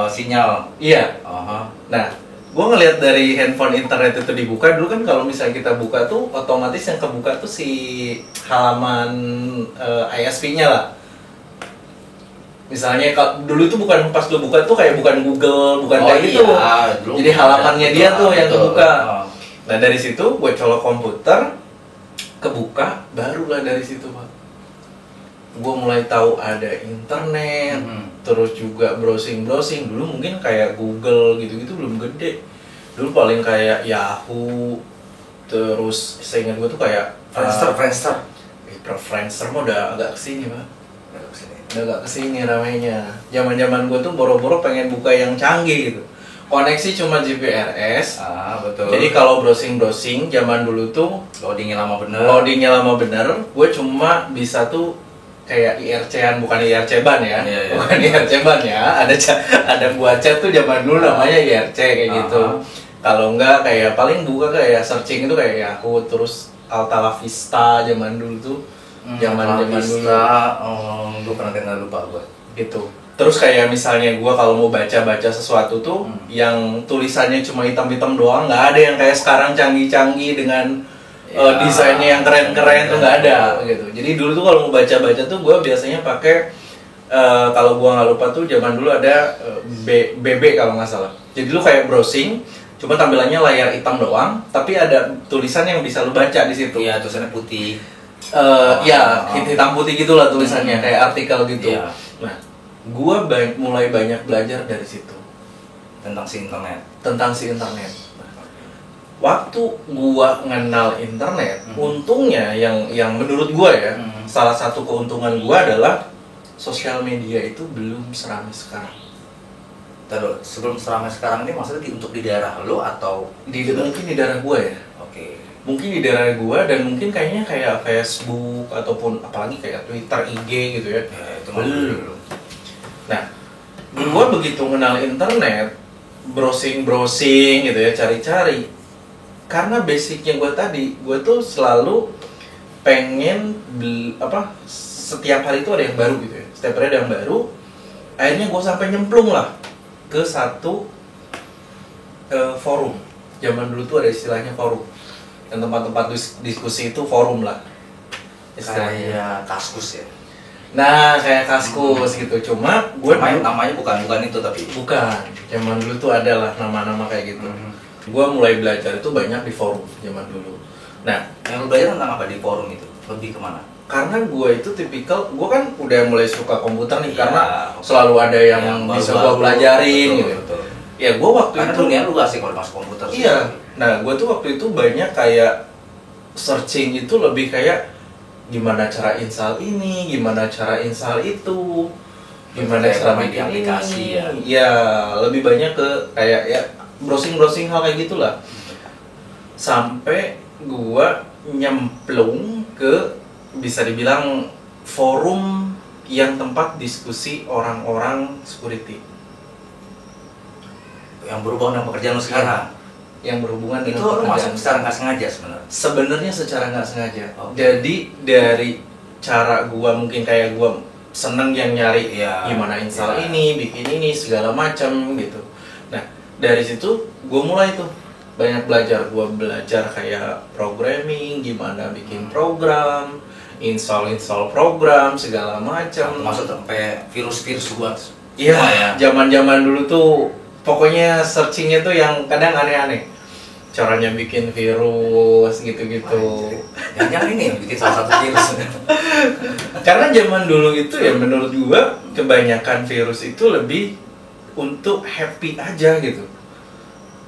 Sinyal. Iya. Aha. Nah, gue ngelihat dari handphone internet itu dibuka dulu kan kalau misalnya kita buka tuh otomatis yang kebuka tuh si halaman ISP-nya lah. Misalnya dulu tuh bukan pas lu buka tuh kayak bukan Google, bukan kayak gitu. Dulu Jadi halamannya ada, dia tuh yang betul. kebuka. Nah dari situ gue colok komputer, kebuka, barulah dari situ Pak. Gue mulai tahu ada internet, terus juga browsing dulu mungkin kayak Google gitu-gitu belum gede. Dulu paling kayak Yahoo, terus seingat gue tuh kayak Friendster mah udah agak kesini Pak. Udah agak kesini ramainya. Zaman gue tuh boro-boro pengen buka yang canggih gitu. Koneksi cuma GPRS. Betul. Jadi kalau browsing zaman dulu tuh loadingnya lama bener. Gue cuma bisa tuh kayak IRC-an, bukan IRC ban ya. Iya. Bukan IRC ban ya. Ada buat chat tuh zaman dulu namanya IRC kayak gitu. Kalau enggak kayak paling buka kayak searching itu kayak Yahoo, terus Alta Vista zaman dulu tuh. Zaman dulu. Gue pernah dengar, lupa gue. Gitu. Terus kayak misalnya gue kalau mau baca sesuatu tuh yang tulisannya cuma hitam-hitam doang, nggak ada yang kayak sekarang canggih-canggih dengan desainnya yang keren-keren tuh nggak ada gitu. Jadi dulu tuh kalau mau baca tuh gue biasanya pakai kalau gue nggak lupa tuh zaman dulu ada BB kalau nggak salah. Jadi lu kayak browsing, cuma tampilannya layar hitam doang, tapi ada tulisan yang bisa lu baca di situ. Iya, tulisannya putih. Hitam putih gitulah tulisannya kayak artikel gitu. Iya. Nah, gue mulai banyak belajar dari situ tentang si internet. Waktu gua ngenal internet, untungnya yang menurut gua ya, salah satu keuntungan gua adalah sosial media itu belum seramai sekarang. Terus sebelum seramai sekarang ini maksudnya untuk di daerah lo atau Mungkin di daerah gua ya. Oke. Mungkin di daerah gua dan mungkin kayaknya kayak Facebook ataupun apalagi kayak Twitter, IG gitu ya. Itu belum. Nah, gua begitu kenal internet, browsing gitu ya, cari-cari. Karena basicnya gue tuh selalu pengen setiap hari itu ada yang baru gitu ya. Setiap hari ada yang baru. Akhirnya gue sampai nyemplung lah ke satu forum. Zaman dulu tuh ada istilahnya forum. Dan tempat-tempat diskusi itu forum lah. Kayak Kaskus ya. Nah, kayak Kaskus gitu. Cuma gue namanya bukan itu tapi bukan. Zaman dulu tuh ada lah nama-nama kayak gitu. Gue mulai belajar itu banyak di forum zaman dulu. Nah, yang lu belajar tentang apa di forum itu? Lebih kemana? Karena gue itu tipikal, gue kan udah mulai suka komputer nih, Iya, karena selalu ada yang bisa gue pelajarin gitu. Betul. Ya gue waktu Karena itu dunia lu asik kalau masuk komputer sih. iya. Nah, gue tuh waktu itu banyak kayak searching itu lebih kayak gimana cara install ini, gimana cara install itu, gimana Kayak cara main di bikin aplikasi ini. ya. Ya, lebih banyak ke kayak ya browsing hal kayak gitulah. Sampai gua nyemplung ke bisa dibilang forum yang tempat diskusi orang-orang security yang berhubungan dengan pekerjaan lu sekarang. yang berhubungan Itu dengan lu masuk pekerjaan. secara nggak sengaja sebenarnya. Sebenarnya secara nggak sengaja. Oke. Jadi dari cara gua mungkin kayak gua seneng yang nyari Iya. gimana install Iya. ini, bikin ini segala macam gitu. Nah dari situ gua mulai tuh banyak belajar. Gua belajar kayak programming, gimana bikin program, install program segala macam. Maksud sampai virus-virus buat. Iya, semua ya. zaman-zaman dulu tuh pokoknya searchingnya tuh yang kadang aneh-aneh. Caranya bikin virus gitu-gitu. Jangan ini yang bikin salah satu virus. Karena zaman dulu itu ya menurut gua kebanyakan virus itu lebih untuk happy aja gitu.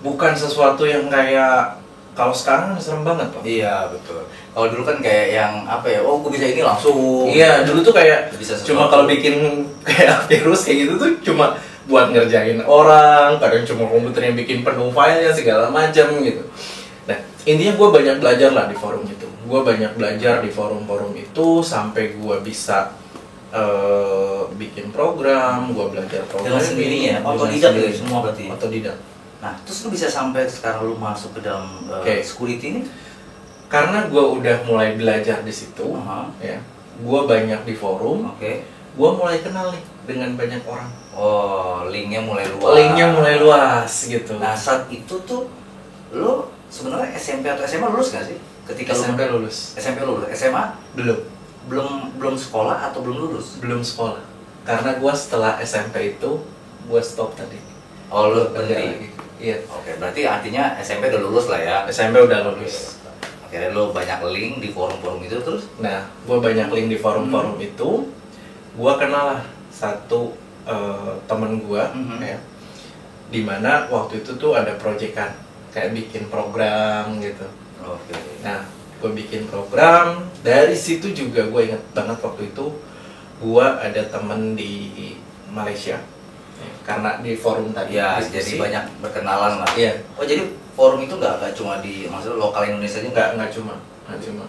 Bukan sesuatu yang kayak kalau sekarang serem banget, Pak. Iya betul. Kalau dulu kan kayak yang apa ya? Oh, gue bisa ini langsung. Iya, dulu tuh kayak Bisa sesuatu. cuma kalau bikin kayak virus kayak gitu tuh cuma buat ngerjain orang, kadang cuma komputer yang bikin penuh filenya segala macam gitu. Nah, intinya gue banyak belajar lah di forum itu. Gue banyak belajar di forum-forum itu sampai gue bisa bikin program, gue belajar program Dengan sendirinya, otodidak ya semua berarti. Otodidak. Nah, terus lu bisa sampai sekarang lu masuk ke dalam Oke. security ini? Karena gue udah mulai belajar di situ, Aha. ya, gue banyak di forum, Oke. gue mulai kenal nih dengan banyak orang. Oh, linknya mulai luas. Linknya mulai luas gitu. Nah, saat itu tuh lu sebenarnya SMP atau SMA lulus nggak sih? Ketika SMP lu lulus. SMP lulus, SMA belum sekolah atau belum lulus? Belum sekolah. Karena gua setelah SMP itu gua stop tadi. Oh, lu Kerja berhenti. lagi. Iya. Oke, berarti artinya SMP udah lulus lah ya. SMP udah lulus. Akhirnya lu banyak link di forum-forum itu terus. Nah, gua banyak link di forum-forum itu. Gua kenal lah satu temen gua, Mhm. ya. Dimana waktu itu tuh ada proyekan kayak bikin program gitu. Oke. Nah, gue bikin program. Dari situ juga gue inget banget waktu itu gue ada temen di Malaysia. Ya, karena di forum tadi. Ya, diskusi. jadi banyak berkenalan lah. Iya. Oh, jadi forum itu nggak cuma di maksudnya lokal Indonesia aja Nggak cuma.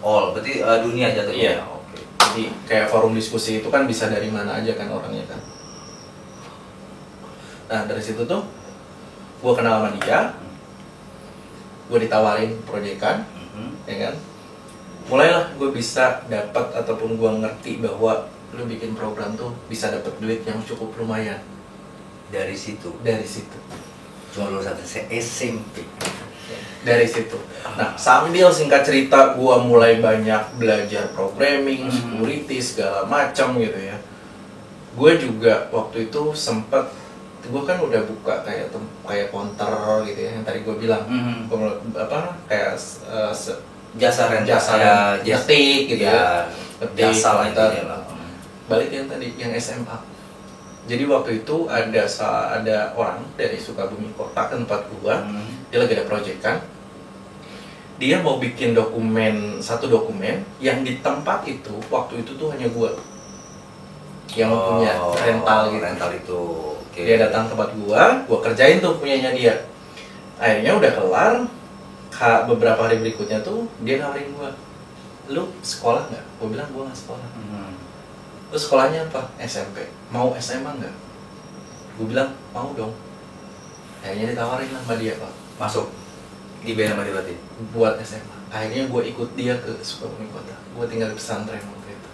Oh, berarti dunia jatuhnya. Iya. Oke. Jadi kayak forum diskusi itu kan bisa dari mana aja kan orangnya kan. Nah, dari situ tuh gue kenal sama dia. Gue ditawarin proyekan, Mhm. ya kan. Mulailah gue bisa dapat ataupun gue ngerti bahwa lu bikin program tuh bisa dapat duit yang cukup lumayan Dari situ. dari situ. Cuma lulusan SMP. Dari situ. Nah, sambil singkat cerita gue mulai banyak belajar programming, security segala macam gitu ya. Gue juga waktu itu sempet, gue kan udah buka kayak counter gitu ya yang tadi gue bilang. Mhm. Gua mulai- apa kayak Jasa rental. jasa Ya, ngetik gitu ya. Ngetik, Jasa lah kita intinya lah. balik yang tadi yang SMA. Jadi waktu itu ada orang dari Sukabumi kota ke tempat gua, dia lagi ada proyekan. Dia mau bikin satu dokumen yang di tempat itu waktu itu tuh hanya gua yang punya rental gitu. Rental itu. Oke. Dia datang ke tempat gua kerjain tuh punyanya dia. Akhirnya udah kelar. Beberapa hari berikutnya tuh dia nawarin gua, lu sekolah nggak? Gua bilang gua nggak sekolah. Lu sekolahnya apa? SMP. Mau SMA nggak? Gue bilang mau dong. Akhirnya ditawarin lah sama dia, Pak. Masuk di BN sama dia berarti. Buat SMA. Akhirnya gue ikut dia ke Sukabumi Kota. Gue tinggal di pesantren waktu itu.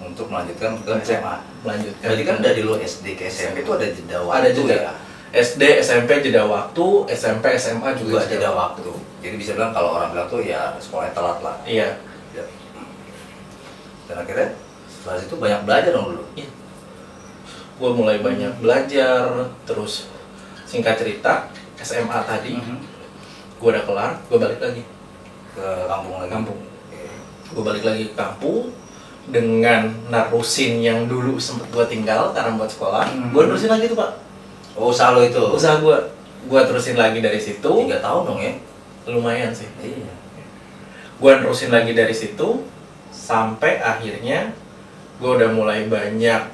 Untuk melanjutkan ke SMA. Melanjutkan. Berarti kan dari lu SD ke SMP itu ada jeda waktu. Ada jeda. Ya? SD, SMP jeda waktu, SMP, SMA juga Juga jeda waktu. Jadi bisa bilang kalau orang bilang tuh ya sekolahnya telat lah. Iya. Ya. Dan akhirnya setelah itu banyak belajar dong dulu. Iya. Gue mulai banyak belajar, terus singkat cerita SMA tadi, gue udah kelar, gue balik lagi Ke kampung lagi. kampung. Oke. Gue balik lagi ke kampung dengan narusin yang dulu sempet gue tinggal karena buat sekolah. Gue terusin lagi tuh, Pak. Oh, usaha lo itu. Usaha gue terusin lagi dari situ. 3 tahun dong ya. Lumayan sih. Iya. Gue terusin lagi dari situ sampai akhirnya gue udah mulai banyak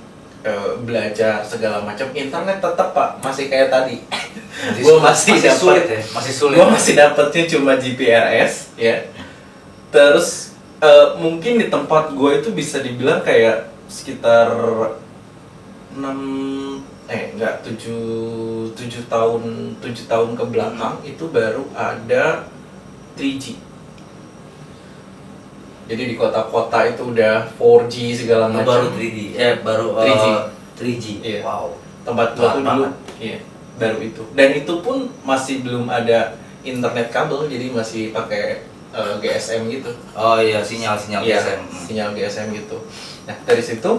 belajar segala macam. Internet tetap, Pak, masih kayak tadi. Gue masih sulit dapat, ya. Masih sulit. gue masih dapetnya cuma GPRS ya. Terus mungkin di tempat gue itu bisa dibilang kayak sekitar 7 tahun ke belakang itu baru ada 3G. Jadi di kota-kota itu udah 4G segala macam. Baru 3D, baru 3G. 3G. Iya. Wow. Tempat gua tuh dulu, Banget. iya, baru itu. Dan itu pun masih belum ada internet kabel, jadi masih pakai GSM gitu. Oh iya, sinyal Iya, GSM. sinyal GSM gitu. Nah, dari situ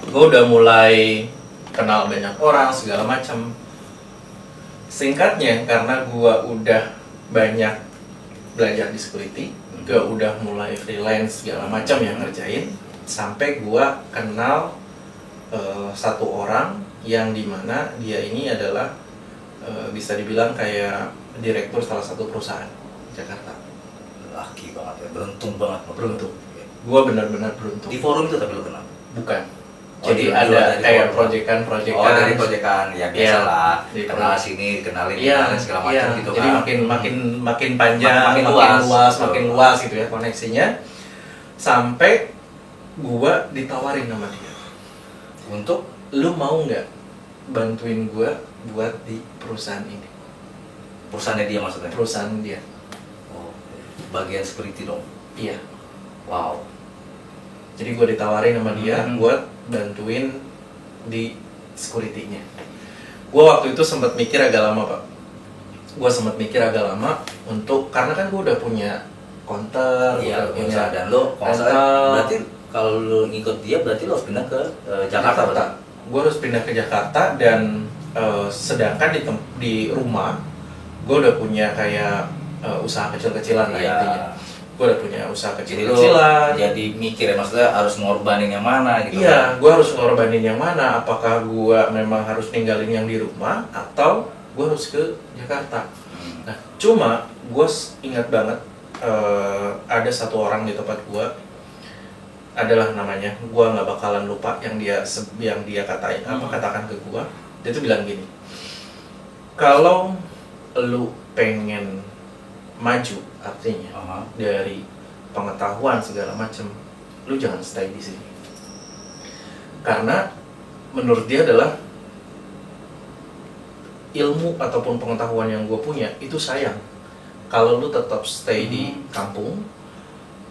gua udah mulai kenal banyak orang segala macam. Singkatnya, karena gua udah banyak belajar di security, gua udah mulai freelance segala macam yang ngerjain, sampai gua kenal satu orang yang dimana dia ini adalah bisa dibilang kayak direktur salah satu perusahaan di Jakarta. Laki banget ya, beruntung banget. Beruntung. Gua benar-benar beruntung. Di forum itu tapi lo kenal? Bukan. Oh, Jadi dari ada kayak forum. proyekan-proyekan. Oh, dari proyekan ya biasa lah. Di Kenal proyek. sini, kenalin Iya, segala macam iya. gitu Jadi kan. makin panjang, Makin makin luas. makin luas gitu ya koneksinya. Sampai gua ditawarin sama dia. Untuk Lu mau nggak bantuin gua buat di perusahaan ini? perusahaannya dia maksudnya. Perusahaan dia. Oh, bagian security dong. Iya. Wow. Jadi gua ditawarin sama dia Hmm. buat bantuin di security-nya. Gua waktu itu sempat mikir agak lama, Pak. Gua sempat mikir agak lama karena kan gua udah punya counter, Iya, udah punya dan lo kalau rental. salah, berarti kalau lo ngikut dia berarti lo harus pindah ke Jakarta. berarti? Gue harus pindah ke Jakarta dan sedangkan di rumah gue udah punya kayak usaha kecil-kecilan lah Iya. intinya. Gue udah punya usaha Jadi lo kecil-kecilan. jadi mikir ya, maksudnya harus ngorbanin yang mana gitu. Iya, gue harus ngorbanin yang mana? Apakah gue memang harus ninggalin yang di rumah atau gue harus ke Jakarta? Hmm. Nah, cuma gue ingat banget ada satu orang di tempat gue adalah namanya, gue nggak bakalan lupa yang dia katakan ke gue. Dia tuh bilang gini, kalau lu pengen maju artinya Aha. dari pengetahuan segala macam, lu jangan stay di sini. Karena menurut dia adalah ilmu ataupun pengetahuan yang gue punya itu sayang. Kalau lu tetap stay di kampung,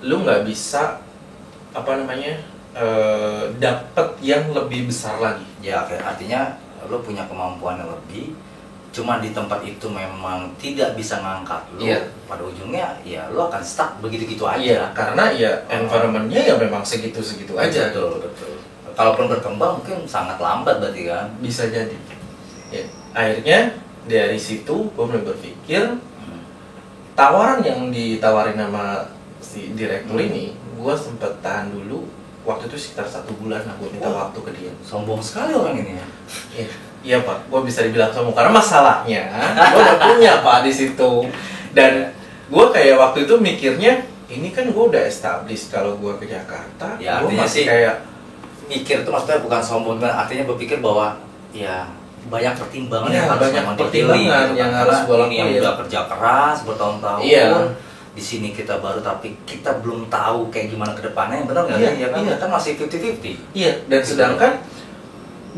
lu nggak bisa dapat yang lebih besar lagi. Ya, artinya lo punya kemampuan yang lebih, cuma di tempat itu memang tidak bisa ngangkat lo. Iya. Pada ujungnya ya lo akan stuck begitu-gitu aja. Iya, karena ya environment-nya ya memang segitu-segitu aja. Betul. Kalaupun berkembang mungkin sangat lambat berarti kan. Bisa jadi. Ya, akhirnya dari situ gue mulai berpikir tawaran yang ditawarin sama si direktur ini, gue sempet tahan dulu. Waktu itu sekitar 1 bulan lah gue minta waktu ke dia. Sombong sekali orang ini ya. Iya Pak, gue bisa dibilang sombong karena masalahnya gue udah punya Pak di situ. Dan gue kayak waktu itu mikirnya ini kan gue udah established kalau gue ke Jakarta, Ya, gue artinya masih sih kayak mikir itu maksudnya bukan sombong, artinya berpikir bahwa ya banyak pertimbangan Iya, yang harus banyak memang pertimbangan dipilih, gitu yang kan. harus Karena gua ini yang lakuin. udah kerja keras bertahun-tahun. Iya. Di sini kita baru tapi kita belum tahu kayak gimana ke depannya, benar nggak Iya, sih? Ya kan iya. kita masih 50-50. iya. Dan sedangkan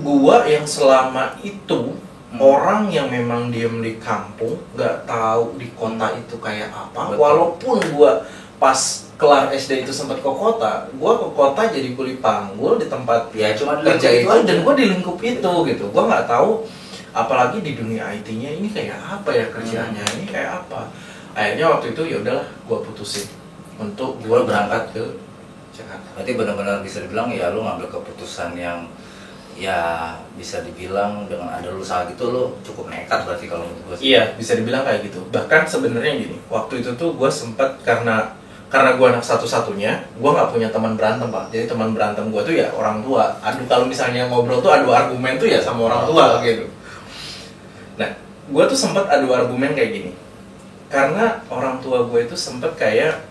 gua yang selama itu orang yang memang diem di kampung, nggak tahu di kota itu kayak apa. Betul. Walaupun gua pas kelar SD itu sempat ke kota, gua ke kota jadi kuli panggul di tempat Ya cuma kerja lingkup itu aja. dan gua di lingkup itu gitu. Gua nggak tahu apalagi di dunia IT-nya ini kayak apa ya kerjaannya, ini kayak apa. Akhirnya waktu itu ya udahlah gua putusin untuk gua berangkat ke Jakarta. Berarti benar-benar bisa dibilang ya lu ngambil keputusan yang ya bisa dibilang dengan ada lu saat itu lu cukup nekat berarti kalau menurut gue sih. Iya, bisa dibilang kayak gitu. Bahkan sebenarnya gini, waktu itu tuh gue sempat karena gue anak satu-satunya, gue nggak punya teman berantem Pak. Jadi teman berantem gue tuh ya orang tua. Kalau misalnya ngobrol tuh adu argumen tuh ya sama orang tua gitu. Nah, gue tuh sempat adu argumen kayak gini. Karena orang tua gue itu sempat kayak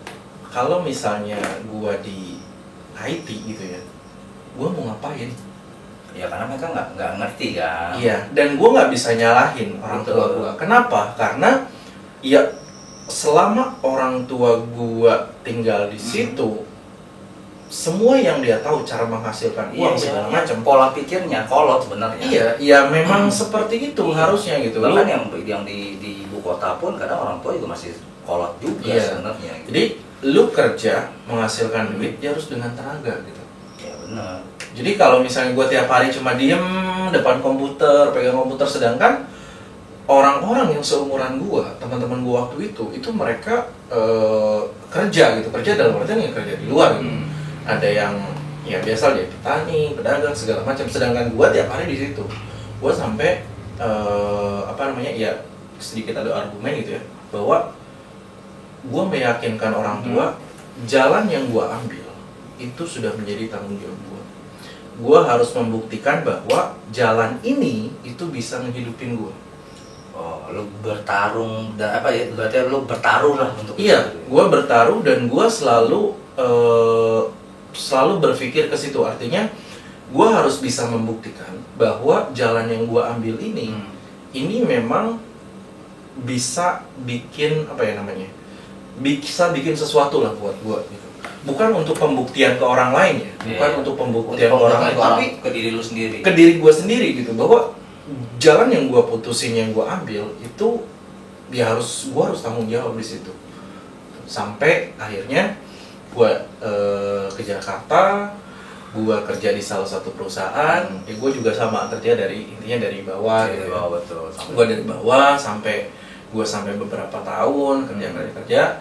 kalau misalnya gue di IT gitu ya, gue mau ngapain? Ya karena mereka nggak ngerti kan. Iya, dan gue nggak bisa nyalahin orang tua Betul. gue. Kenapa? Karena ya selama orang tua gua tinggal di situ, semua yang dia tahu cara menghasilkan uang segala macam, pola pikirnya kolot sebenarnya. Iya, ya memang seperti itu harusnya gitu. Bahkan yang di ibu kota pun kadang orang tua juga masih kolot juga sebenarnya. Gitu. Jadi lu kerja menghasilkan duit ya harus dengan tenaga gitu. Ya benar. Jadi kalau misalnya gua tiap hari cuma diem depan komputer, pegang komputer, sedangkan orang-orang yang seumuran gua, teman-teman gua waktu itu mereka kerja gitu, kerja dalam artian ya kerja di luar gitu. Ada yang ya biasa jadi petani, pedagang segala macam. Sedangkan gua tiap hari di situ, gua sampai ya sedikit ada argumen gitu ya, bahwa gua meyakinkan orang tua jalan yang gua ambil itu sudah menjadi tanggung jawab gua. Gua harus membuktikan bahwa jalan ini itu bisa menghidupin gua. Oh, lu bertarung dan berarti lu bertaruh lah untuk iya, gua bertaruh dan gua selalu berpikir ke situ. Artinya gue harus bisa membuktikan bahwa jalan yang gue ambil ini memang bisa bikin bisa bikin sesuatu lah buat gue gitu. Bukan untuk pembuktian ke orang lain ya, bukan untuk pembuktian ke orang lain, tapi ke diri lu sendiri, ke diri gue sendiri gitu, bahwa jalan yang gue putusin, yang gue ambil itu ya gue harus tanggung jawab di situ. Sampai akhirnya gue ke Jakarta, gue kerja di salah satu perusahaan, ya gue juga sama kerja intinya dari bawah gitu. Betul. Gue dari bawah sampai beberapa tahun kerja.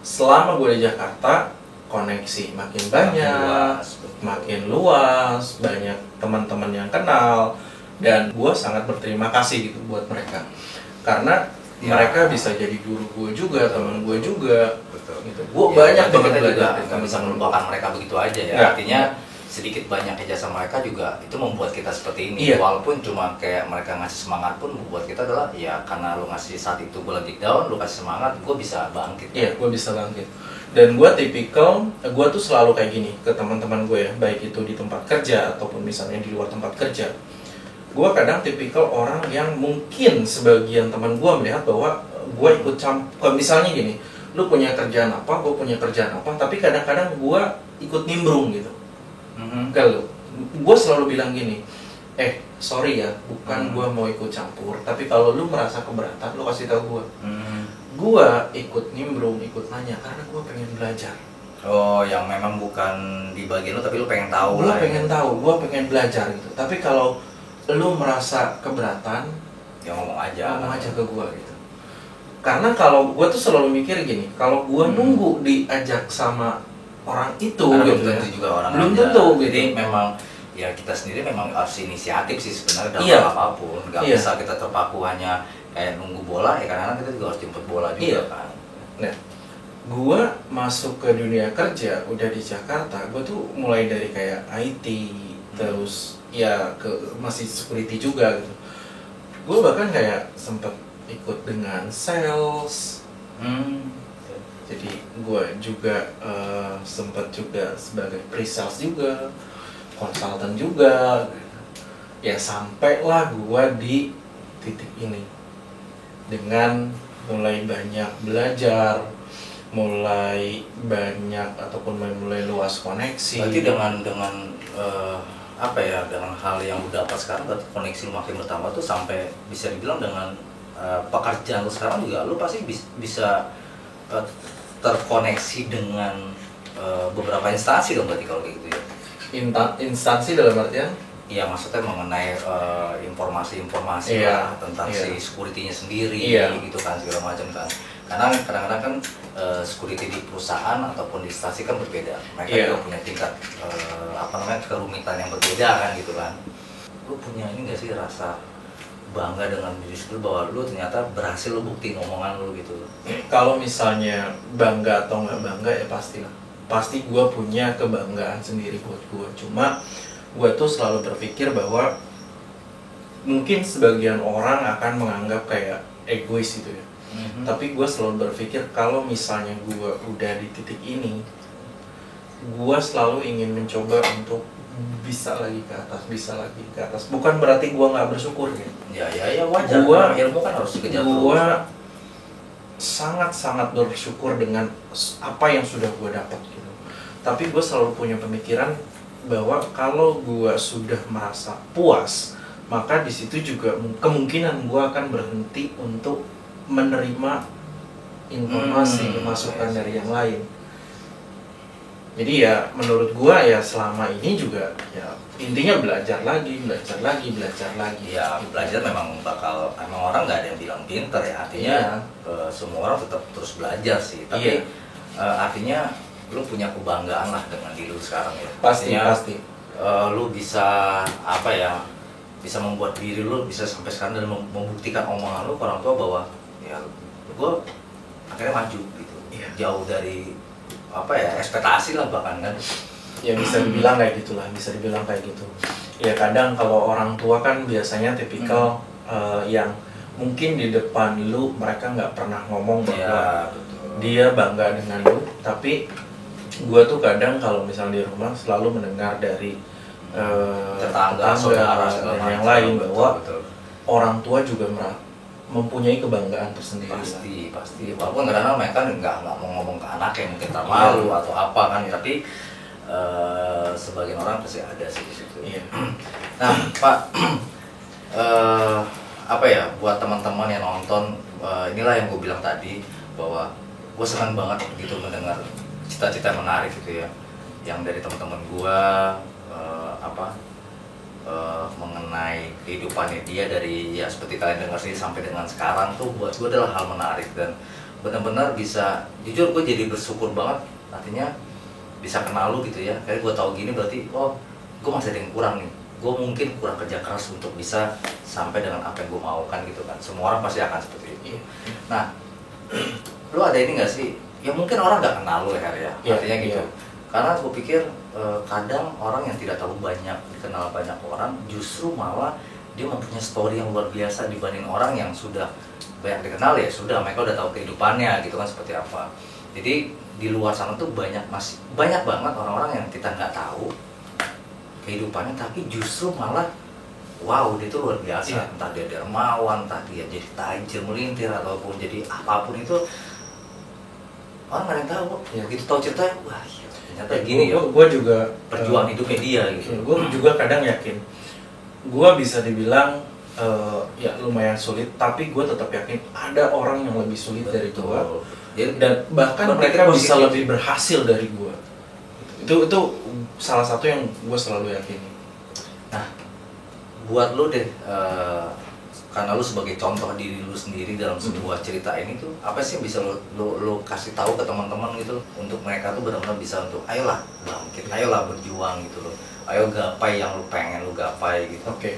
Selama gue di Jakarta, koneksi makin banyak, makin luas, banyak teman-teman yang kenal, dan gue sangat berterima kasih gitu buat mereka, karena mereka bisa jadi guru gue juga, teman gue juga. Gitu. Gue banyak banget belajar. Nggak bisa melupakan mereka begitu aja ya. Artinya sedikit banyak jasa mereka juga itu membuat kita seperti ini. Walaupun cuma kayak mereka ngasih semangat pun buat kita adalah ya karena lu ngasih saat itu gue lagi down, lu kasih semangat, gue bisa bangkit. Iya, gue bisa bangkit. Dan gue tipikal, gue tuh selalu kayak gini ke teman-teman gue ya, baik itu di tempat kerja ataupun misalnya di luar tempat kerja. Gue kadang tipikal orang yang mungkin sebagian teman gue melihat bahwa gue ikut campur. Misalnya gini, lu punya kerjaan apa, gue punya kerjaan apa, tapi kadang-kadang gue ikut nimbrung gitu. Kalau gue selalu bilang gini, sorry ya, bukan gue mau ikut campur, tapi kalau lu merasa keberatan, lu kasih tahu gue. Gue ikut nimbrung, ikut nanya karena gue pengen belajar. Oh, yang memang bukan di bagian lu, tapi lu pengen tahu lah. Gue pengen tahu, gue pengen belajar gitu. Tapi kalau lu merasa keberatan, ya ngomong aja ke gue gitu. Karena kalau gue tuh selalu mikir gini, kalau gue nunggu diajak sama orang itu gitu, belum tentu juga orang belum tentu gitu. Jadi memang ya kita sendiri memang harus inisiatif sih sebenarnya dalam apapun. Gak bisa kita terpaku hanya kayak nunggu bola, ya kadang-kadang kita juga harus jemput bola juga kan. Nah, gue masuk ke dunia kerja udah di Jakarta, gue tuh mulai dari kayak IT, terus ya masih security juga gitu. Gue bahkan kayak sempet ikut dengan sales. Jadi gue juga sempat juga sebagai pre-sales juga, konsultan juga. Ya sampailah gue di titik ini dengan mulai banyak belajar, mulai banyak ataupun mulai luas koneksi. Berarti dengan dengan hal yang udah apa sekarang, koneksi lu makin bertambah tuh sampai bisa dibilang dengan pekerjaan lu sekarang juga lu pasti bisa terkoneksi dengan beberapa instansi dong berarti kalau kayak gitu ya. Instansi dalam artian? Iya, maksudnya mengenai informasi-informasi lah tentang si security-nya sendiri gitu kan, segala macam kan. Karena kadang-kadang kan security di perusahaan ataupun di instansi kan berbeda. Mereka juga punya tingkat kerumitan yang berbeda kan gitu kan. Lu punya ini nggak sih rasa bangga dengan diri sendiri bahwa lu ternyata berhasil lu buktiin omongan lu gitu? Kalau misalnya bangga atau nggak bangga ya pastilah. Pasti gue punya kebanggaan sendiri buat gue. Cuma gue tuh selalu berpikir bahwa mungkin sebagian orang akan menganggap kayak egois gitu ya. Tapi gue selalu berpikir kalau misalnya gue udah di titik ini, gue selalu ingin mencoba untuk bisa lagi ke atas. Bukan berarti gue nggak bersyukur ya. Ya wajar. Gua ilmu kan harus dikejar terus. Gue sangat-sangat bersyukur dengan apa yang sudah gue dapat gitu. Tapi gue selalu punya pemikiran bahwa kalau gue sudah merasa puas, maka di situ juga kemungkinan gue akan berhenti untuk menerima informasi masukan dari yang lain. Jadi ya menurut gue ya selama ini juga ya intinya belajar lagi. Ya belajar memang emang orang nggak ada yang bilang pinter ya, artinya semua orang tetap terus belajar sih. Tapi artinya lu punya kebanggaan lah dengan diri lu sekarang ya. Pasti. Lu bisa apa ya? Bisa membuat diri lu bisa sampai sekarang dan membuktikan omongan lu ke orang tua bahwa ya gue akhirnya maju gitu. Jauh dari apa ya ekspektasi lah bahkan kan. Ya bisa dibilang kayak gitulah, ya kadang kalau orang tua kan biasanya tipikal yang mungkin di depan lu mereka nggak pernah ngomong bahwa dia bangga dengan lu, tapi gua tuh kadang kalau misalnya di rumah selalu mendengar dari tetangga, saudara dan yang lain bahwa orang tua juga mempunyai kebanggaan tersendiri. Pasti walaupun kadang-kadang mereka nggak mau ngomong ke anaknya, mungkin tak malu atau apa kan, tapi sebagian orang pasti ada sih di situ. Nah Pak, apa ya buat teman-teman yang nonton, inilah yang gue bilang tadi bahwa gue senang banget gitu mendengar cita-cita menarik gitu ya, yang dari teman-teman gue mengenai kehidupannya dia dari ya seperti kalian dengar sih sampai dengan sekarang tuh buat gue adalah hal menarik dan benar-benar bisa jujur gue jadi bersyukur banget, artinya bisa kenal lu gitu ya, kayak gue tahu gini berarti gue masih ada yang kurang nih, gue mungkin kurang kerja keras untuk bisa sampai dengan apa yang gue mau kan gitu kan, semua orang pasti akan seperti itu. Nah lu ada ini nggak sih ya mungkin orang nggak kenal lu ya artinya gitu. Karena gue pikir kadang orang yang tidak terlalu banyak dikenal banyak orang justru malah dia mempunyai story yang luar biasa dibanding orang yang sudah banyak dikenal, ya sudah mereka udah tahu kehidupannya gitu kan seperti apa. Jadi di luar sana tuh masih banyak banget orang-orang yang kita nggak tahu kehidupannya, tapi justru malah wow dia tuh luar biasa. Entah dia dermawan, entah dia jadi tajir melintir ataupun jadi apapun itu orang nggak ada yang tahu. Begitu tahu ceritanya, wah ternyata gini gue juga perjuangan hidupnya dia gitu. Gue juga kadang yakin gue bisa dibilang ya lumayan sulit, tapi gue tetap yakin ada orang yang lebih sulit dari gue, dan bahkan mereka bisa lebih berhasil dari gue. Itu salah satu yang gue selalu yakini. Nah buat lu deh, karena lu sebagai contoh diri lu sendiri dalam sebuah cerita ini tuh, apa sih yang bisa lu kasih tahu ke teman-teman gitu untuk mereka tuh benar-benar bisa untuk ayolah bangkit, ayolah berjuang gitu loh, ayo gapai yang lu pengen lu gapai gitu. Oke.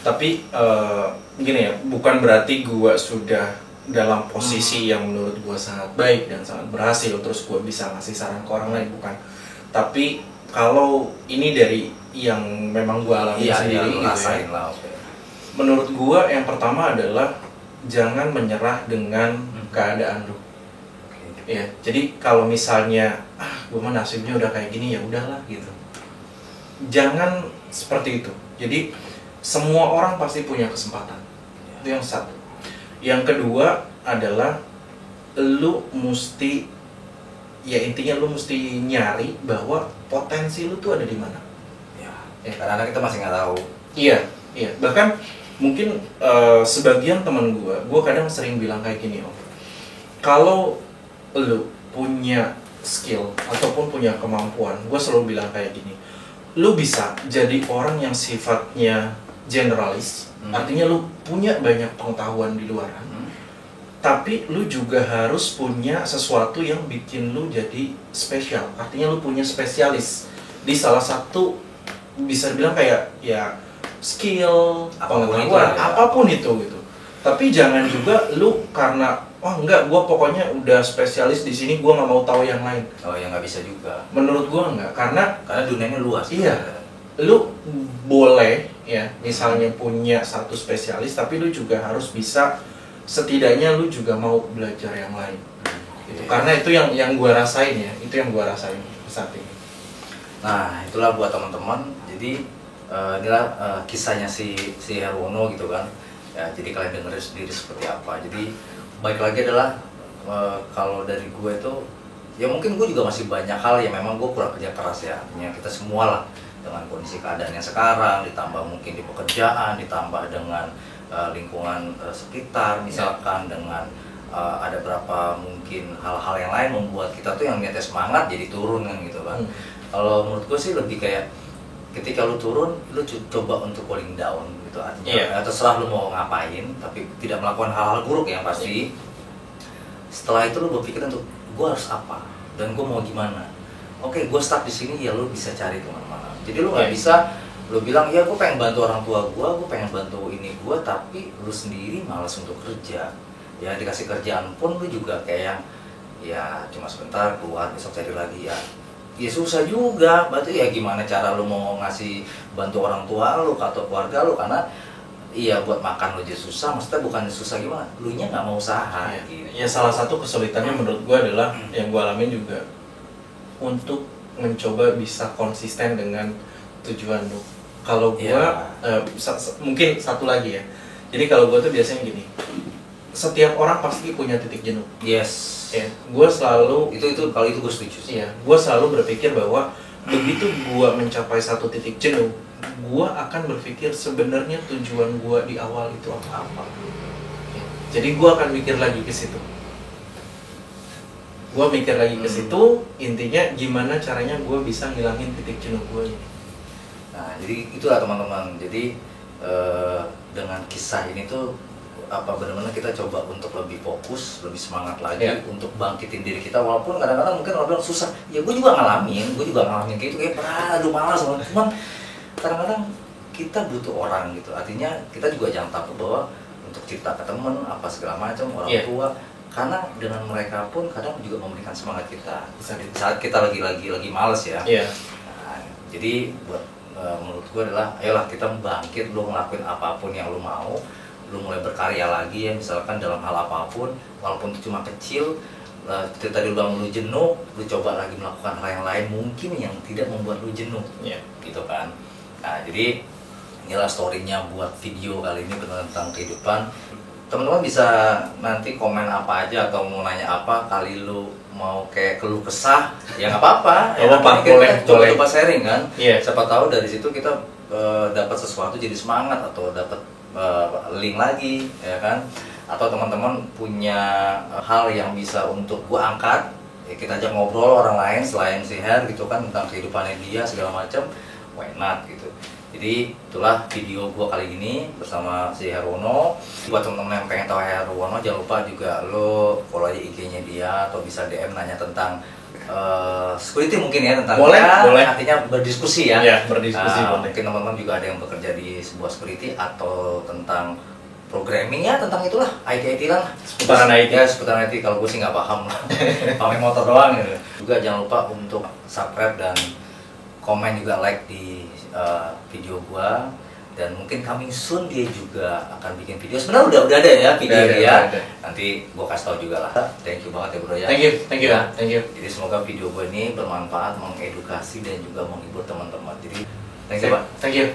Tapi gini ya, bukan berarti gua sudah dalam posisi yang menurut gua sangat baik dan sangat berhasil terus gua bisa ngasih saran ke orang lain, bukan. Tapi kalau ini dari yang memang gua alami sendiri gitu rasain ya. Lah, menurut gua yang pertama adalah jangan menyerah dengan keadaan lu. Ya, jadi kalau misalnya gua mah nasibnya udah kayak gini ya udahlah gitu. Jangan seperti itu. Jadi semua orang pasti punya kesempatan. Itu yang satu. Yang kedua adalah lu mesti ya intinya lu mesti nyari bahwa potensi lu tuh ada di mana. Karena kita masih nggak tahu. Iya. Bahkan mungkin sebagian teman gue kadang sering bilang kayak gini, kalau lu punya skill ataupun punya kemampuan, gue selalu bilang kayak gini, lu bisa jadi orang yang sifatnya generalis, artinya lu punya banyak pengetahuan di luar, tapi lu juga harus punya sesuatu yang bikin lu jadi spesial, artinya lu punya spesialis di salah satu, bisa dibilang kayak ya skill, pengetahuan, apapun itu gitu. Tapi jangan juga lu karena enggak, gue pokoknya udah spesialis di sini, gue nggak mau tahu yang lain. Ya nggak bisa juga. Menurut gue enggak, karena dunianya luas. Iya, lu boleh ya misalnya punya satu spesialis, tapi lu juga harus bisa setidaknya lu juga mau belajar yang lain. Gitu. Karena itu yang gue rasain ya, itu yang gue rasain saat ini. Nah itulah buat teman-teman. Jadi inilah kisahnya si Herwono gitu kan. Ya, jadi kalian dengerin sendiri seperti apa. Jadi baik lagi adalah kalau dari gue itu ya mungkin gue juga masih banyak hal yang memang gue kurang kerja keras ya. Artinya kita semua lah dengan kondisi keadaan yang sekarang, ditambah mungkin di pekerjaan, ditambah dengan lingkungan sekitar, misalkan dengan ada berapa mungkin hal-hal yang lain membuat kita tuh yang niatnya semangat jadi turun kan gitu kan. Kalau menurut gue sih lebih kayak ketika lu turun, lu coba untuk cooling down gitu, artinya terserah lu mau ngapain, tapi tidak melakukan hal-hal buruk yang pasti. Setelah itu lu berpikir untuk gue harus apa dan gue mau gimana. Oke, gue stuck di sini, ya lu bisa cari kemana-mana. Jadi lu nggak bisa lu bilang ya gue pengen bantu orang tua gue pengen bantu ini gue, tapi lu sendiri malas untuk kerja. Ya dikasih kerjaan pun lu juga kayak yang ya cuma sebentar keluar besok cari lagi ya susah juga. Berarti ya gimana cara lu mau ngasih bantu orang tua lu atau keluarga lu, karena iya buat makan lu aja susah, maksudnya bukan susah gimana, lu nya nggak mau usaha gitu. Ya salah satu kesulitannya menurut gua adalah yang gua alamin juga untuk mencoba bisa konsisten dengan tujuan lu. Kalau gua mungkin satu lagi ya, jadi kalau gua tuh biasanya gini, setiap orang pasti punya titik jenuh. Yes. Ya, gue selalu kalau itu gue setuju sih. Iya, gue selalu berpikir bahwa begitu gue mencapai satu titik jenuh, gue akan berpikir sebenarnya tujuan gue di awal itu apa. Ya, jadi gue akan mikir lagi ke situ. Gue mikir lagi ke situ, intinya gimana caranya gue bisa ngilangin titik jenuh gue ini. Nah, jadi itulah teman-teman. Jadi dengan kisah ini tuh benar-benar kita coba untuk lebih fokus, lebih semangat lagi untuk bangkitin diri kita, walaupun kadang-kadang mungkin orang bilang susah. Ya gue juga ngalamin kayak itu, kayak aduh malas banget. Cuman kadang-kadang kita butuh orang gitu. Artinya kita juga jangan takut bahwa untuk cerita ke temen apa segala macam orang tua, karena dengan mereka pun kadang juga memberikan semangat kita saat kita lagi malas ya. Nah, jadi buat menurut gue adalah ayolah kita bangkit, lu ngelakuin apapun yang lu mau, lu mulai berkarya lagi ya, misalkan dalam hal apapun, walaupun itu cuma kecil. Seperti tadi lu bilang lu jenuh, lu coba lagi melakukan hal yang lain mungkin yang tidak membuat lu jenuh, gitu kan. Nah jadi inilah story-nya buat video kali ini tentang kehidupan. Teman-teman bisa nanti komen apa aja atau mau nanya apa, kali lu mau kayak keluh kesah ya nggak apa-apa. Kita coba sharing kan. Siapa tahu dari situ kita dapat sesuatu jadi semangat atau dapat link lagi ya kan, atau teman-teman punya hal yang bisa untuk gua angkat ya, kita ajak ngobrol orang lain selain si Her gitu kan, tentang kehidupannya dia segala macam, why not gitu. Jadi itulah video gua kali ini bersama si Herwono. Buat teman-teman yang pengen tahu Herwono, jangan lupa juga lo follow aja IG-nya dia atau bisa DM nanya tentang security mungkin ya, tentang boleh. Artinya berdiskusi ya. Berdiskusi boleh. Mungkin teman-teman juga ada yang bekerja di sebuah security atau tentang programming ya, tentang itulah IT lah. Seputaran IT. Ya, seputaran IT. Kalau gue sih nggak paham lah. Pakai motor doang gitu. Juga jangan lupa untuk subscribe dan komen juga, like di video gua. Dan mungkin coming soon dia juga akan bikin video. Sebenarnya udah ada ya video dia. Nanti gua kasih tahu juga lah. Thank you banget ya bro ya. Thank you. Jadi semoga video gua ini bermanfaat, mengedukasi dan juga menghibur teman-teman. Jadi thank you Pak. Thank you.